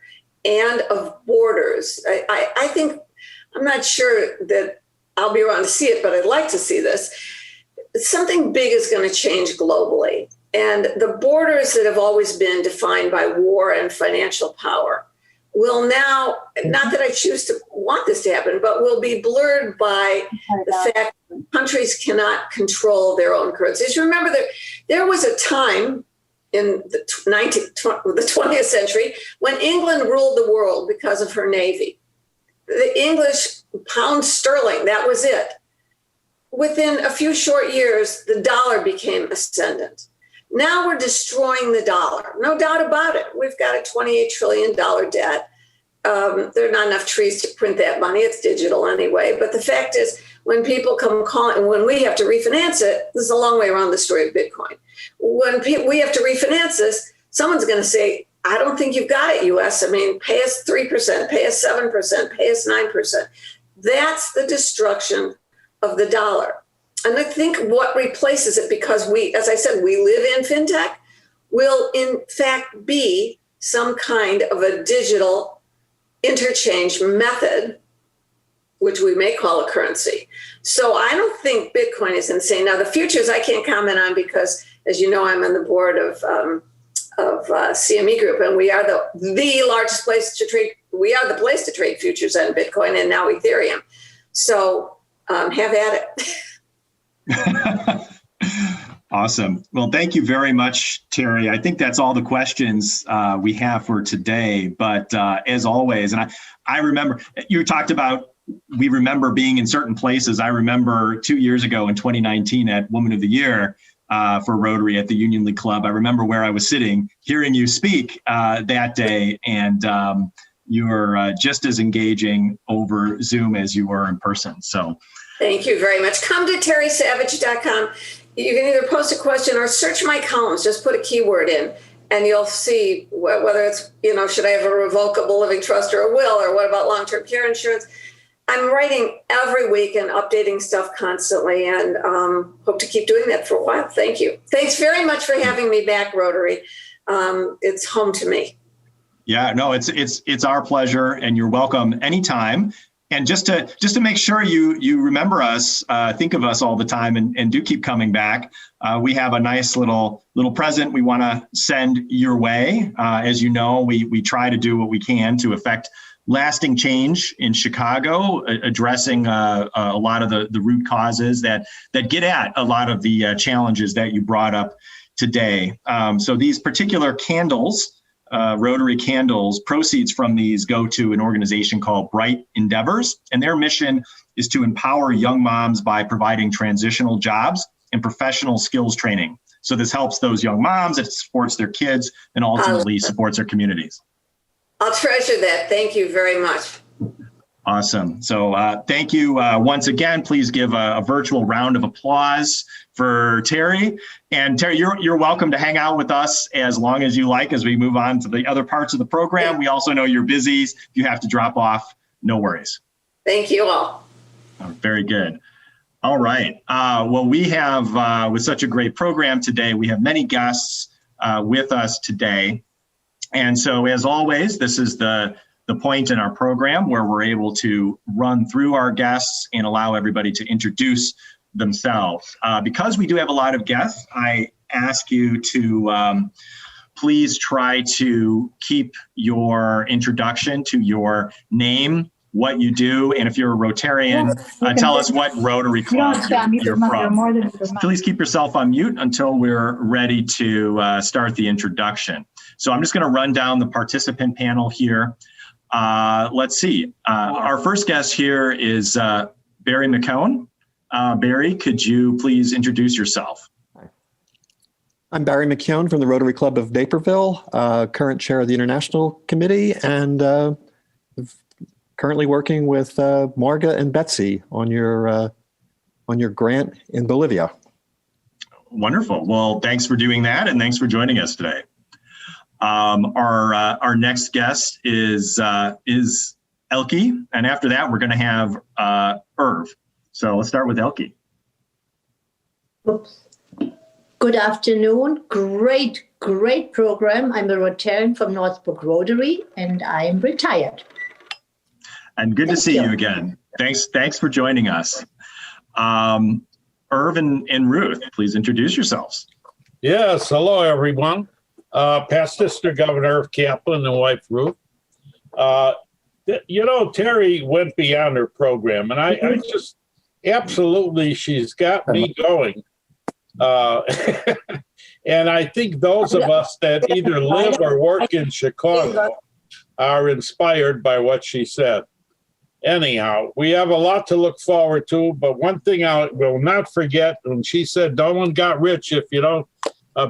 and of borders. I think, I'm not sure that I'll be around to see it, but I'd like to see this. Something big is going to change globally. And the borders that have always been defined by war and financial power will now, not that I choose to want this to happen, but will be blurred by the fact that countries cannot control their own currencies. You remember that there was a time in the 20th century when England ruled the world because of her navy. The English pound sterling, that was it. Within a few short years, the dollar became ascendant. Now we're destroying the dollar, no doubt about it. We've got a $28 trillion debt. There are not enough trees to print that money. It's digital anyway. But the fact is, when people come calling, when we have to refinance it, this is a long way around the story of Bitcoin. When we have to refinance this, someone's going to say, I don't think you've got it, US. I mean, pay us 3%, pay us 7%, pay us 9%. That's the destruction of the dollar. And I think what replaces it, because we, as I said, we live in fintech, will in fact be some kind of a digital interchange method, which we may call a currency. So I don't think Bitcoin is insane. Now, the futures I can't comment on because, as you know, I'm on the board of CME Group, and we are the largest place to trade. We are the place to trade futures on Bitcoin and now Ethereum. So have at it. Awesome. Well, thank you very much, Terry. I think that's all the questions we have for today. But as always, and I remember you talked about, we remember being in certain places. I remember 2 years ago in 2019 at Woman of the Year, for Rotary at the Union League Club. I remember where I was sitting, hearing you speak that day, and you were just as engaging over Zoom as you were in person. So thank you very much. Come to terrysavage.com. You can either post a question or search my columns. Just put a keyword in, and you'll see whether it's, should I have a revocable living trust or a will, or what about long-term care insurance? I'm writing every week and updating stuff constantly, and hope to keep doing that for a while. Thank you. Thanks very much for having me back, Rotary. It's home to me. Yeah, no, it's our pleasure, and you're welcome anytime. And just to make sure you remember us, think of us all the time, and do keep coming back. We have a nice little present we want to send your way. As you know, we try to do what we can to affect lasting change in Chicago, addressing a lot of the root causes that get at a lot of the challenges that you brought up today. So these particular candles, Rotary candles, proceeds from these go to an organization called Bright Endeavors, and their mission is to empower young moms by providing transitional jobs and professional skills training. So this helps those young moms, it supports their kids, and ultimately supports their communities. I'll treasure that. Thank you very much. Awesome. So thank you once again. Please give a virtual round of applause for Terry. And Terry, you're welcome to hang out with us as long as you like as we move on to the other parts of the program. We also know you're busy. If you have to drop off, no worries. Thank you all. Very good. All right. Well, we have, with such a great program today, we have many guests with us today. And so, as always, this is the point in our program where we're able to run through our guests and allow everybody to introduce themselves. Because we do have a lot of guests, I ask you to please try to keep your introduction to your name, what you do, and if you're a Rotarian, tell us what Rotary Club you're from. Please keep yourself on mute until we're ready to start the introduction. So I'm just going to run down the participant panel here. Let's see. Our first guest here is Barry McCone. Barry, could you please introduce yourself? I'm Barry McCone from the Rotary Club of Naperville, current chair of the International Committee, and currently working with Marga and Betsy on your grant in Bolivia. Wonderful. Well, thanks for doing that, and thanks for joining us today. Our next guest is Elke, and after that, we're going to have Irv. So let's start with Elke. Oops. Good afternoon. Great program. I'm a Rotarian from Northbrook Rotary, and I'm retired. And good to see you again. Thanks for joining us. Irv and Ruth, please introduce yourselves. Yes, hello everyone. Past District Governor of Kaplan and wife Ruth. Terry went beyond her program, and I just absolutely, she's got me going. And I think those of us that either live or work in Chicago are inspired by what she said. Anyhow, we have a lot to look forward to, but one thing I will not forget, when she said no one got rich if you don't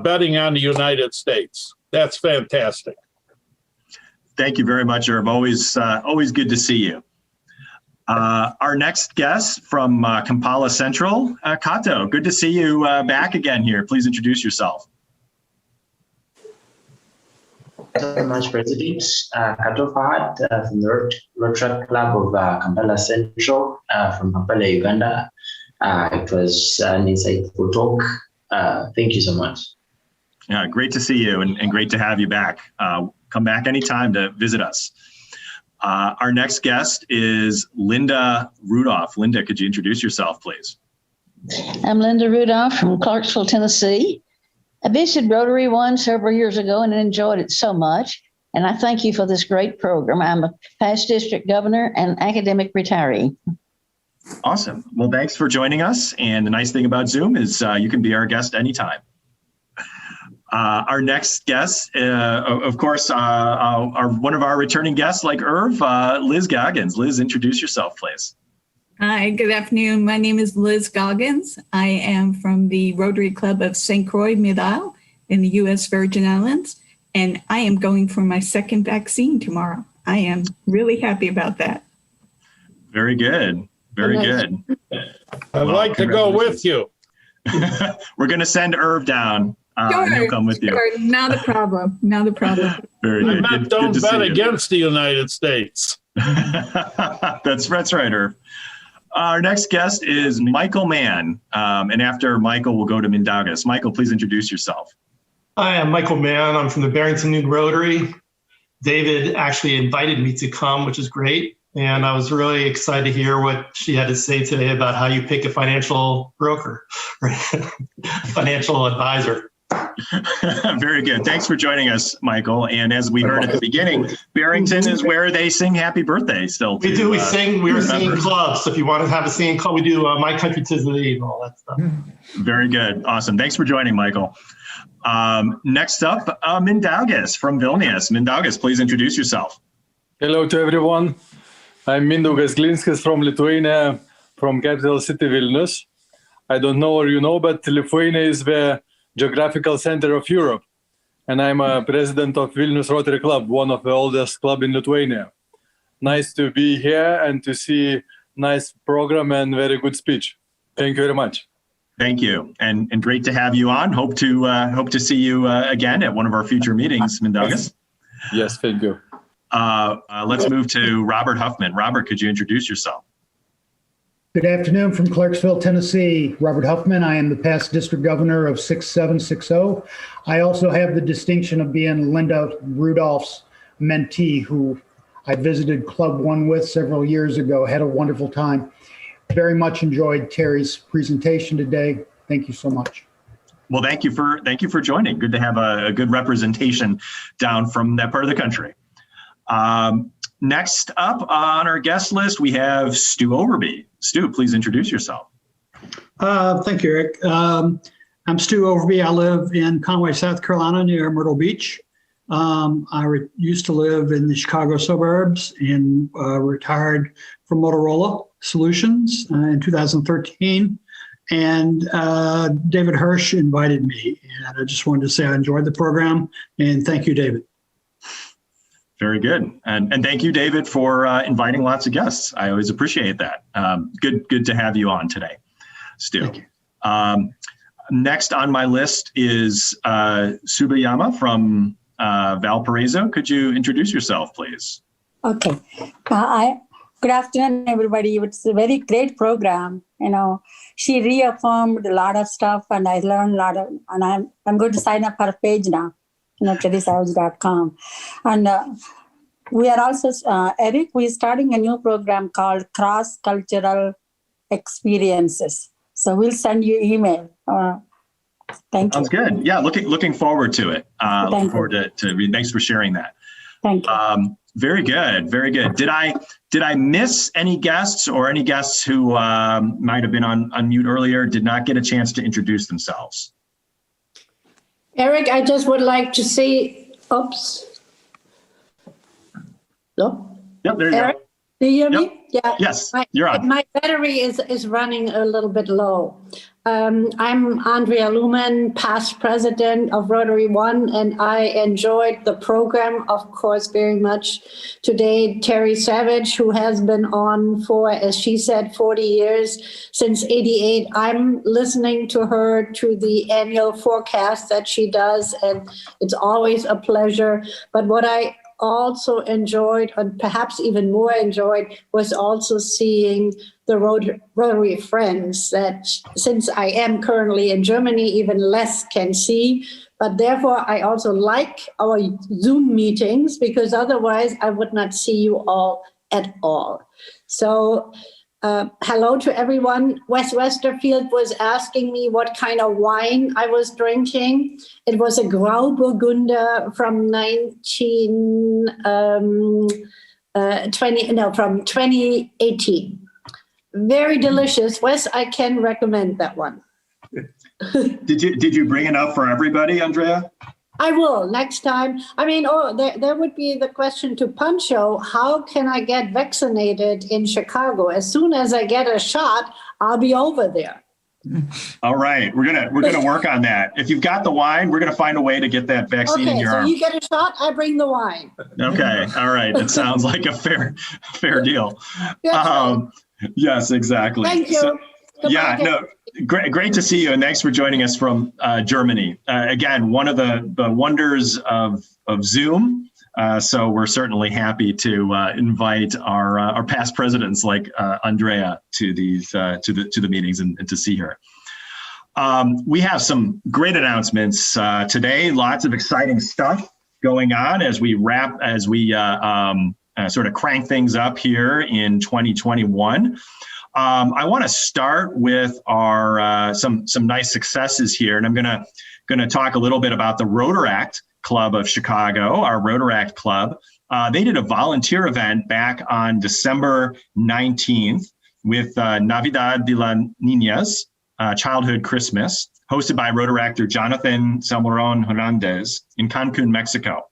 betting on the United States. That's fantastic. Thank you very much, Irv. Always good to see you. Our next guest from Kampala Central, Kato. Good to see you back again here. Please introduce yourself. Thank you very much, President. Kato Fahad from the Rotary Club of Kampala Central from Kampala, Uganda. It was an insightful talk. Thank you so much. Yeah, great to see you and great to have you back. Come back anytime to visit us. Our next guest is Linda Rudolph. Linda, could you introduce yourself, please? I'm Linda Rudolph from Clarksville, Tennessee. I visited Rotary One several years ago and enjoyed it so much. And I thank you for this great program. I'm a past district governor and academic retiree. Awesome. Well, thanks for joining us. And the nice thing about Zoom is you can be our guest anytime. Our next guest, of course, one of our returning guests like Irv, Liz Goggins. Liz, introduce yourself, please. Hi, good afternoon. My name is Liz Goggins. I am from the Rotary Club of St. Croix, Mid-Isle in the U.S. Virgin Islands, and I am going for my second vaccine tomorrow. I am really happy about that. Very good. Very good. I'd like to go with you. We're going to send Irv down. Sure, he'll come with you. Sure. Not a problem. Not a problem. Very good. Don't to bet see you. against the United States. That's right, Irv. Our next guest is Michael Mann. And after Michael, we'll go to Mindaugas. Michael, please introduce yourself. Hi, I'm Michael Mann. I'm from the Barrington Noon Rotary. David actually invited me to come, which is great. And I was really excited to hear what she had to say today about how you pick a financial broker, or financial advisor. Very good. Thanks for joining us, Michael. And as we heard at the beginning, Barrington is where they sing happy birthday still. We do. We sing. We are singing clubs. So if you want to have a singing club, we do My Country 'Tis of Thee and all that stuff. Very good. Awesome. Thanks for joining, Michael. Next up, Mindaugas from Vilnius. Mindaugas, please introduce yourself. Hello to everyone. I'm Mindaugas Glinskis from Lithuania, from capital city Vilnius. I don't know or you know, but Lithuania is the geographical center of Europe. And I'm a president of Vilnius Rotary Club, one of the oldest club in Lithuania. Nice to be here and to see nice program and very good speech. Thank you very much. Thank you. And great to have you on. Hope to see you again at one of our future meetings, Mindaugas. Yes, thank you. Let's move to Robert Huffman. Robert, could you introduce yourself? Good afternoon from Clarksville, Tennessee. Robert Huffman. I am the past district governor of 6760. I also have the distinction of being Linda Rudolph's mentee, who I visited Club One with several years ago. Had a wonderful time. Very much enjoyed Terry's presentation today. Thank you so much. Well, thank you for joining. Good to have a good representation down from that part of the country. Next up on our guest list, we have Stu Overby. Stu, please introduce yourself. Thank you, Eric. I'm Stu Overby. I live in Conway, South Carolina, near Myrtle Beach. I used to live in the Chicago suburbs and retired from Motorola Solutions in 2013. And David Hirsch invited me. And I just wanted to say I enjoyed the program. And thank you, David. Very good. And thank you, David, for inviting lots of guests. I always appreciate that. Good to have you on today, Stu. Thank you. Next on my list is Subayama from Valparaiso. Could you introduce yourself, please? Okay. Good afternoon, everybody. It's a very great program. You know, she reaffirmed a lot of stuff, and I learned a lot of. And I'm going to sign up for a page now. TerrySavage.com. And we are also, Eric, we're starting a new program called Cross-Cultural Experiences. So we'll send you email. Thank you. Sounds good. Yeah, looking forward to it. Looking forward to thanks for sharing that. Thank you. Very good. Very good. Did I miss any guests or any guests who might have been on mute earlier, did not get a chance to introduce themselves? Eric, I just would like to say, oops. No? Yep, there you Eric, go. do you hear Yep. me? Yeah. Yes, you're on. My battery is running a little bit low. I'm Andrea Luhmann, past president of Rotary One, and I enjoyed the program, of course, very much. Today, Terry Savage, who has been on for, as she said, 40 years, since 88. I'm listening to her to the annual forecast that she does, and it's always a pleasure. But what I also enjoyed, and perhaps even more enjoyed, was also seeing the Rotary friends that, since I am currently in Germany, even less can see. But therefore, I also like our Zoom meetings, because otherwise I would not see you all at all. So hello to everyone. Wes Westerfield was asking me what kind of wine I was drinking. It was a Grauburgunder from 2018. Very delicious. Wes, I can recommend that one. Did you bring enough for everybody, Andrea? I will next time. I mean, there would be the question to Pancho, how can I get vaccinated in Chicago? As soon as I get a shot, I'll be over there. All right, we're gonna work on that. If you've got the wine, we're gonna find a way to get that vaccine in your arm. Okay, so you get a shot, I bring the wine. Okay, all right. It sounds like a fair deal. Yes, exactly. Thank you. So, yeah, no, great to see you, and thanks for joining us from Germany. Again, one of the wonders of Zoom. So we're certainly happy to invite our past presidents like Andrea to these to the meetings and to see her. We have some great announcements today. Lots of exciting stuff going on as we sort of crank things up here in 2021. I want to start with our some nice successes here, and I'm gonna talk a little bit about the Rotaract Club of Chicago, our Rotaract Club. They did a volunteer event back on December 19th with Navidad de las Niñas, Childhood Christmas, hosted by Rotaractor Jonathan Salmoron Hernandez in Cancun, Mexico.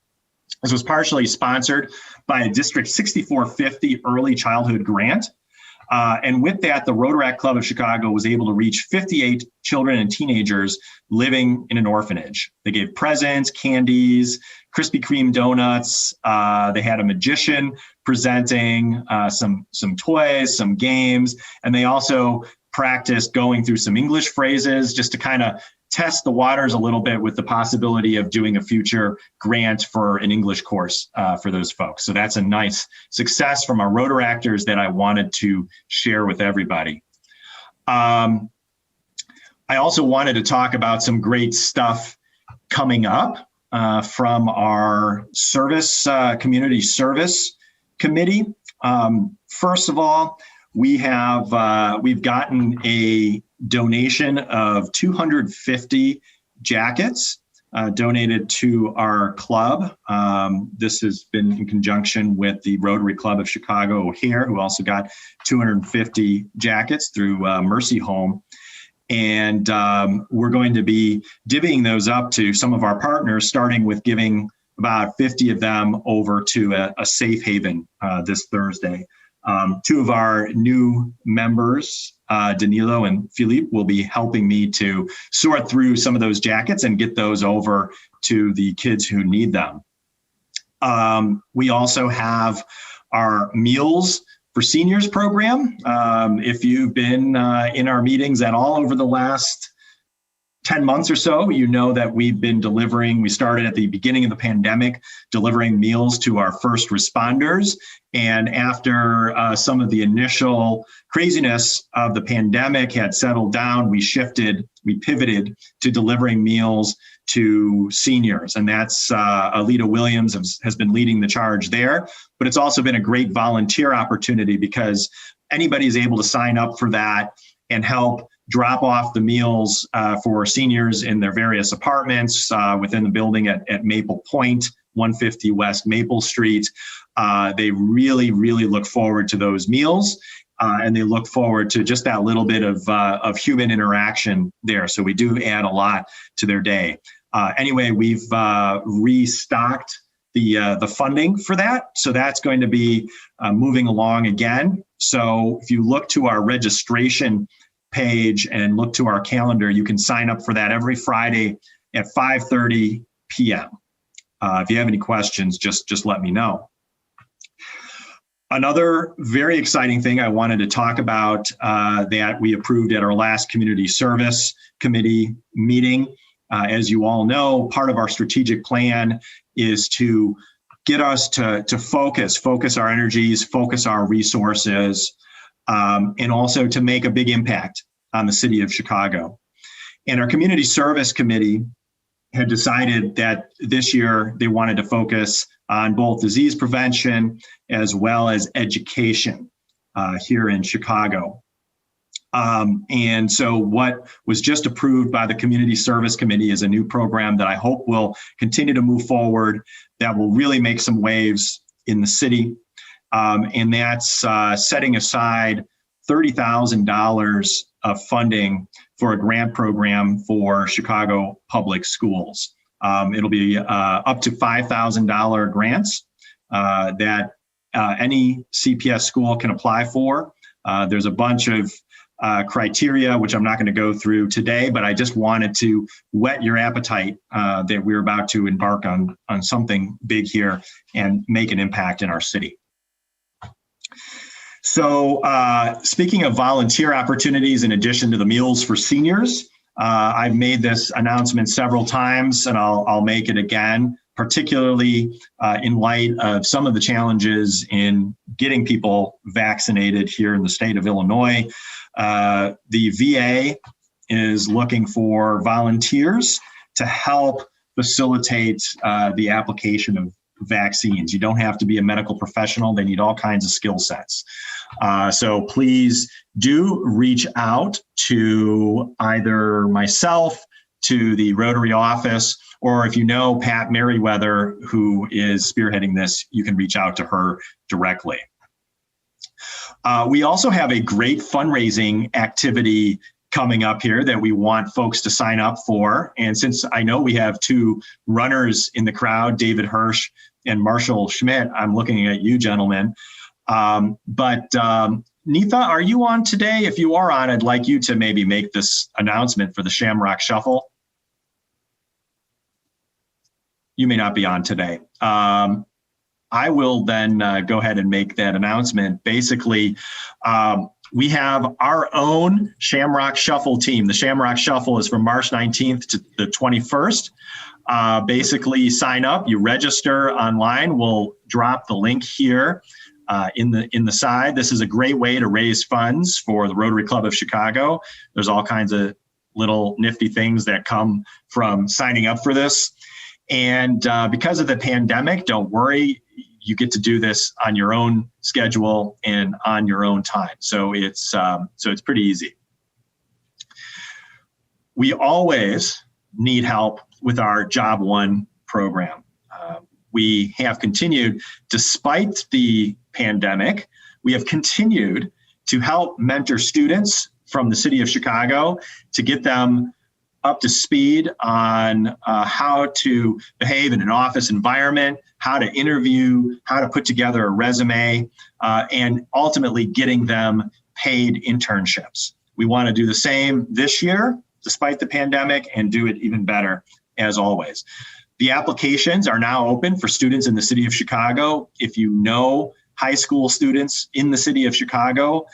This was partially sponsored by a District 6450 Early Childhood Grant. And with that, the Rotaract Club of Chicago was able to reach 58 children and teenagers living in an orphanage. They gave presents, candies, Krispy Kreme donuts. They had a magician presenting some toys, some games, and they also practiced going through some English phrases just to kind of test the waters a little bit with the possibility of doing a future grant for an English course for those folks. So that's a nice success from our Rotaractors that I wanted to share with everybody. I also wanted to talk about some great stuff coming up from our community service committee. First of all, we've gotten a donation of 250 jackets donated to our club. This has been in conjunction with the Rotary Club of Chicago here, who also got 250 jackets through Mercy Home. And we're going to be divvying those up to some of our partners, starting with giving about 50 of them over to a safe haven this Thursday. Two of our new members, Danilo and Philippe, will be helping me to sort through some of those jackets and get those over to the kids who need them. We also have our Meals for Seniors program. If you've been in our meetings at all over the last 10 months or so, you know that we've been delivering. We started at the beginning of the pandemic, delivering meals to our first responders. And after some of the initial craziness of the pandemic had settled down, we pivoted to delivering meals to seniors. And that's Alita Williams has been leading the charge there. But it's also been a great volunteer opportunity because anybody is able to sign up for that and help drop off the meals for seniors in their various apartments within the building at Maple Point, 150 West Maple Street. They really, really look forward to those meals, and they look forward to just that little bit of human interaction there. So we do add a lot to their day. Anyway, we've restocked the funding for that. So that's going to be moving along again. So if you look to our registration page and look to our calendar, you can sign up for that every Friday at 5:30 p.m. If you have any questions, just let me know. Another very exciting thing I wanted to talk about that we approved at our last community service committee meeting. As you all know, part of our strategic plan is to get us to focus our energies, focus our resources, and also to make a big impact on the city of Chicago. And our community service committee had decided that this year they wanted to focus on both disease prevention as well as education here in Chicago. And so what was just approved by the Community Service Committee is a new program that I hope will continue to move forward, that will really make some waves in the city. And that's setting aside $30,000 of funding for a grant program for Chicago public schools. It'll be up to $5,000 grants that any CPS school can apply for. There's a bunch of criteria, which I'm not going to go through today, but I just wanted to whet your appetite that we're about to embark on something big here and make an impact in our city. So speaking of volunteer opportunities, in addition to the Meals for Seniors, I've made this announcement several times, and I'll make it again, particularly in light of some of the challenges in getting people vaccinated here in the state of Illinois. The VA is looking for volunteers to help facilitate the application of vaccines. You don't have to be a medical professional. They need all kinds of skill sets. So please do reach out to either myself, to the Rotary office, or if you know Pat Merriweather, who is spearheading this, you can reach out to her directly. We also have a great fundraising activity coming up here that we want folks to sign up for. And since I know we have two runners in the crowd, David Hirsch and Marshall Schmidt, I'm looking at you gentlemen. But Neetha, are you on today? If you are on, I'd like you to maybe make this announcement for the Shamrock Shuffle. You may not be on today. I will then go ahead and make that announcement. Basically, we have our own Shamrock Shuffle team. The Shamrock Shuffle is from March 19th to the 21st. Basically, sign up, you register online. We'll drop the link here in the side. This is a great way to raise funds for the Rotary Club of Chicago. There's all kinds of little nifty things that come from signing up for this. And because of the pandemic, don't worry, you get to do this on your own schedule and on your own time. So it's pretty easy. We always need help with our Job One program. We have continued, despite the pandemic, we have continued to help mentor students from the city of Chicago to get them up to speed on how to behave in an office environment, how to interview, how to put together a resume, and ultimately getting them paid internships. We want to do the same this year, despite the pandemic, and do it even better as always. The applications are now open for students in the city of Chicago. If you know high school students in the city of Chicago,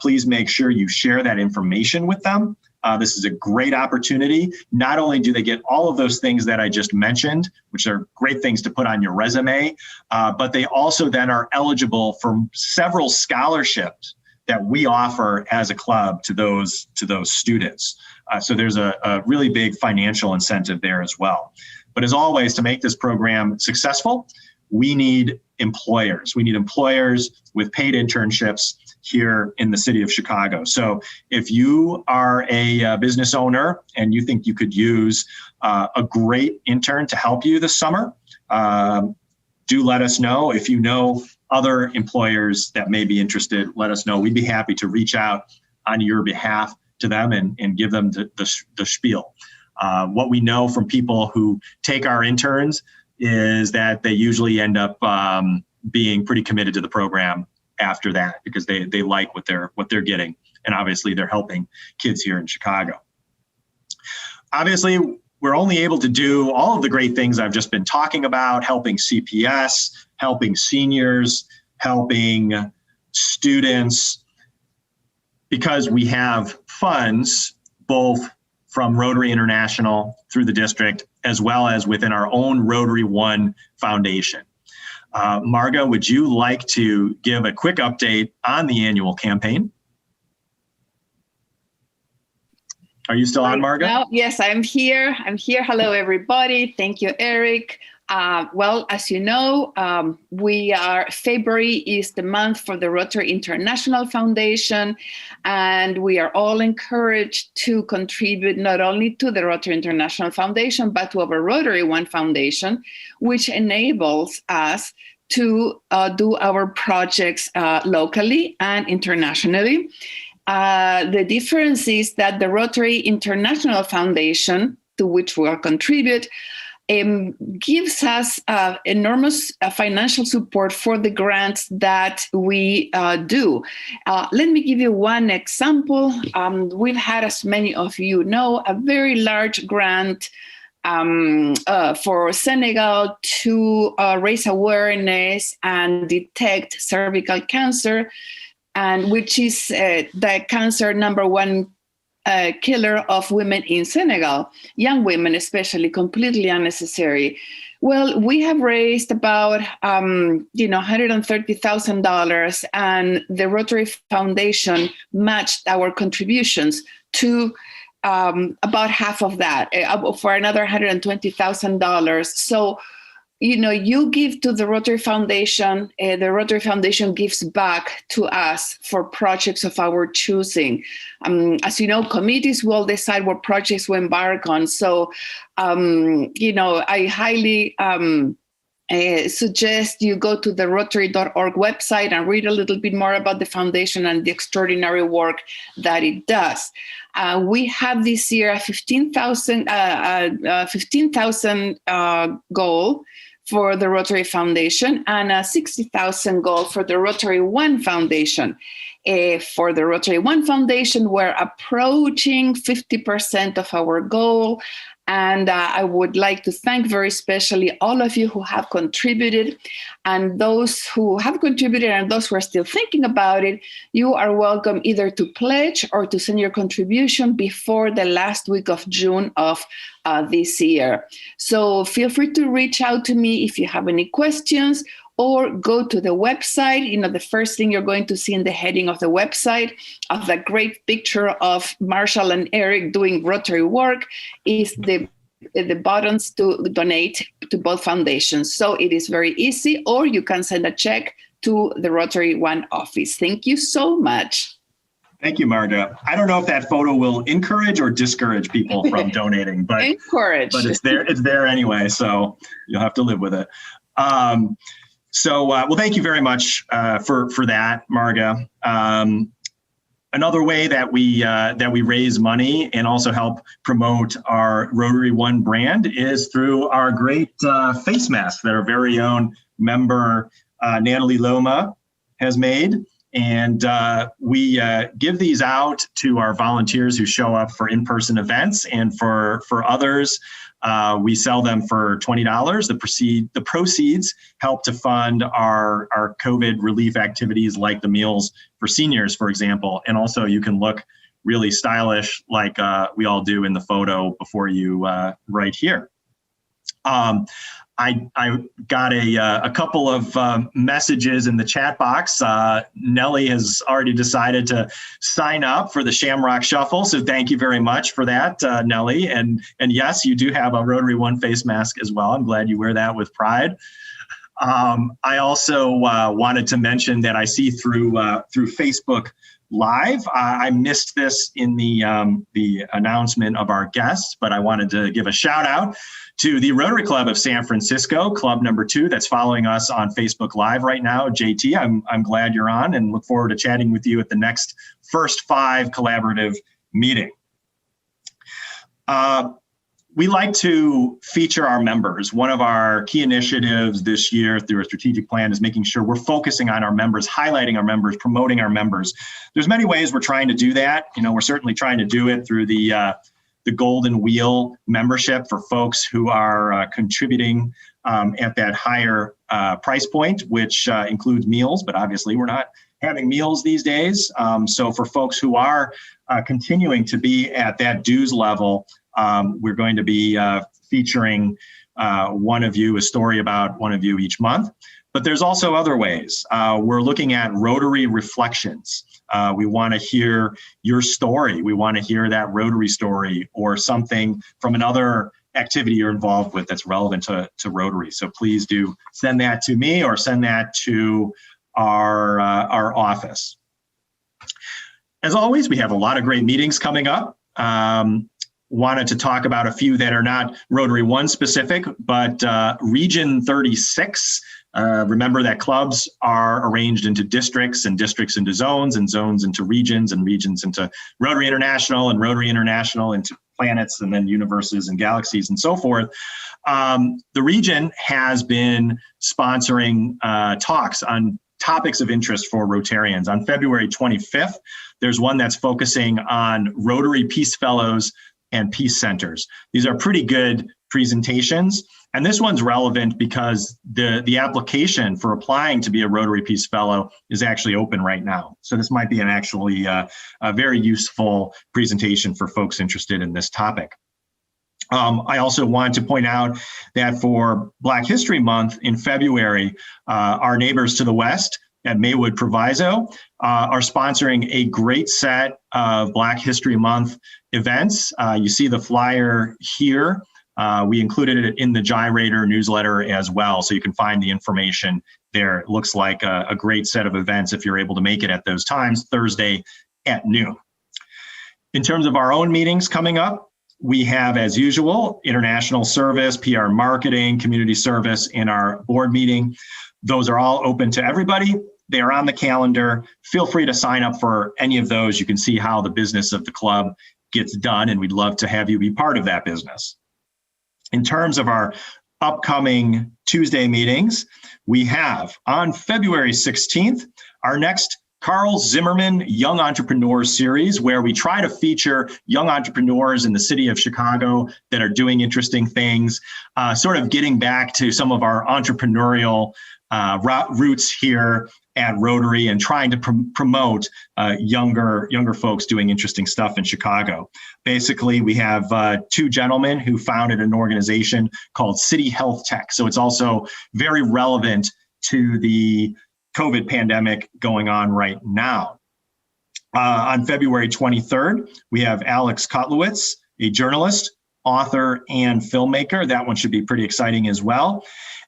please make sure you share that information with them. This is a great opportunity. Not only do they get all of those things that I just mentioned, which are great things to put on your resume, but they also then are eligible for several scholarships that we offer as a club to those students. So there's a really big financial incentive there as well. But as always, to make this program successful, we need employers. We need employers with paid internships here in the city of Chicago. So if you are a business owner and you think you could use a great intern to help you this summer, do let us know. If you know other employers that may be interested, let us know. We'd be happy to reach out on your behalf to them and give them the spiel. What we know from people who take our interns is that they usually end up being pretty committed to the program after that because they like what they're getting, and obviously they're helping kids here in Chicago. Obviously, we're only able to do all of the great things I've just been talking about, helping CPS, helping seniors, helping students, because we have funds both from Rotary International through the district, as well as within our own Rotary One Foundation. Marga, would you like to give a quick update on the annual campaign? Are you still on, Marga? Well, yes, I'm here. Hello, everybody. Thank you, Eric. Well, as you know, February is the month for the Rotary International Foundation, and we are all encouraged to contribute not only to the Rotary International Foundation, but to our Rotary One Foundation, which enables us to do our projects locally and internationally. The difference is that the Rotary International Foundation, to which we will contribute, gives us enormous financial support for the grants that we do. Let me give you one example. We've had, as many of you know, a very large grant for Senegal to raise awareness and detect cervical cancer, and which is the cancer 1 killer of women in Senegal, young women especially, completely unnecessary. Well, we have raised about $130,000, and the Rotary Foundation matched our contributions to about half of that, for another $120,000. So, you give to the Rotary Foundation, the Rotary Foundation gives back to us for projects of our choosing. As you know, committees will decide what projects we embark on. So, I highly suggest you go to the Rotary.org website and read a little bit more about the foundation and the extraordinary work that it does. We have this year a 15,000 goal for the Rotary Foundation and a 60,000 goal for the Rotary One Foundation. For the Rotary One Foundation, we're approaching 50% of our goal. And I would like to thank very especially all of you who have contributed, and those who have contributed and those who are still thinking about it. You are welcome either to pledge or to send your contribution before the last week of June of this year. So feel free to reach out to me if you have any questions, or go to the website. The first thing you're going to see in the heading of the website of the great picture of Marshall and Eric doing Rotary work is the buttons to donate to both foundations. So it is very easy, or you can send a check to the Rotary One office. Thank you so much. Thank you, Marga. I don't know if that photo will encourage or discourage people from donating, but encourage. But it's there anyway, so you'll have to live with it. Well, thank you very much for that, Marga. Another way that we raise money and also help promote our Rotary One brand is through our great face masks that our very own member Natalie Loma has made. And we give these out to our volunteers who show up for in-person events, and for others, we sell them for $20. The proceeds help to fund our COVID relief activities, like the Meals for Seniors, for example. And also, you can look really stylish, like we all do in the photo before you right here. I got a couple of messages in the chat box. Nellie has already decided to sign up for the Shamrock Shuffle, so thank you very much for that, Nellie. And yes, you do have a Rotary One face mask as well. I'm glad you wear that with pride. I also wanted to mention that I see through Facebook Live. I missed this in the announcement of our guests, but I wanted to give a shout out to the Rotary Club of San Francisco, Club number 2, that's following us on Facebook Live right now. JT, I'm glad you're on, and look forward to chatting with you at the next First 5 collaborative meeting. We like to feature our members. One of our key initiatives this year through our strategic plan is making sure we're focusing on our members, highlighting our members, promoting our members. There's many ways we're trying to do that. We're certainly trying to do it through the Golden Wheel membership for folks who are contributing at that higher price point, which includes meals, but obviously we're not having meals these days. So for folks who are continuing to be at that dues level, we're going to be featuring a story about one of you each month. But there's also other ways. We're looking at Rotary Reflections. We want to hear your story. We want to hear that Rotary story or something from another activity you're involved with that's relevant to Rotary. So please do send that to me or send that to our office. As always, we have a lot of great meetings coming up. Wanted to talk about a few that are not Rotary One specific, but Region 36. Remember that clubs are arranged into districts, and districts into zones, and zones into regions, and regions into Rotary International, and Rotary International into planets and then universes and galaxies and so forth. The region has been sponsoring talks on topics of interest for Rotarians. On February 25th, there's one that's focusing on Rotary Peace Fellows and Peace Centers. These are pretty good presentations. And this one's relevant because the application for applying to be a Rotary Peace Fellow is actually open right now. So this might be a very useful presentation for folks interested in this topic. I also want to point out that for Black History Month in February, our neighbors to the west at Maywood Proviso are sponsoring a great set of Black History Month events. You see the flyer here. We included it in the Gyrator newsletter as well, so you can find the information there. It looks like a great set of events if you're able to make it at those times, Thursday at noon. In terms of our own meetings coming up, we have, as usual, international service, PR marketing, community service in our board meeting. Those are all open to everybody. They are on the calendar. Feel free to sign up for any of those. You can see how the business of the club gets done, and we'd love to have you be part of that business. In terms of our upcoming Tuesday meetings, we have on February 16th, our next Carl Zimmerman Young Entrepreneurs Series, where we try to feature young entrepreneurs in the city of Chicago that are doing interesting things, sort of getting back to some of our entrepreneurial roots here at Rotary and trying to promote younger folks doing interesting stuff in Chicago. Basically, we have two gentlemen who founded an organization called City Health Tech. So it's also very relevant to the COVID pandemic going on right now. On February 23rd, we have Alex Kotlowitz, a journalist, author, and filmmaker. That one should be pretty exciting as well.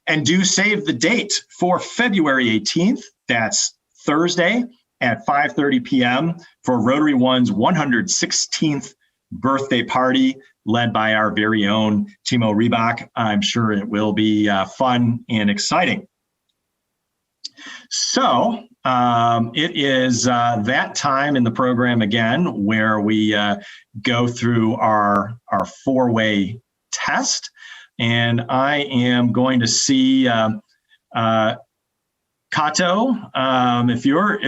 And do save the date for February 18th. That's Thursday at 5:30 p.m. for Rotary One's 116th birthday party, led by our very own Timo Riebach. I'm sure it will be fun and exciting. So it is that time in the program again where we go through our four-way test. And I am going to see Kato, if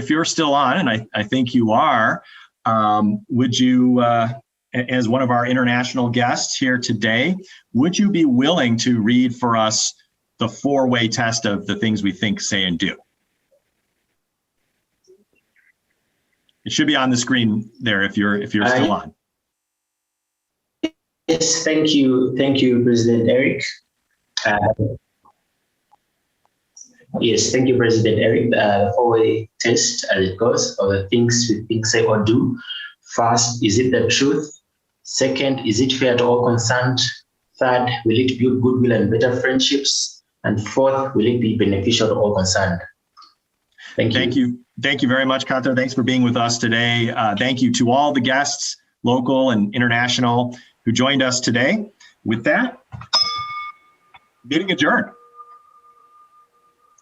you're still on, and I think you are, would you, as one of our international guests here today, would you be willing to read for us the four-way test of the things we think, say, and do? It should be on the screen there if you're still on. Yes, thank you, President Eric. Yes, thank you, President Eric. The four-way test, as it goes, of the things we think, say, or do. First, is it the truth? Second, is it fair to all concerned? Third, will it build goodwill and better friendships? And fourth, will it be beneficial to all concerned? Thank you. Thank you very much, Kato. Thanks for being with us today. Thank you to all the guests, local and international, who joined us today. With that, meeting adjourned.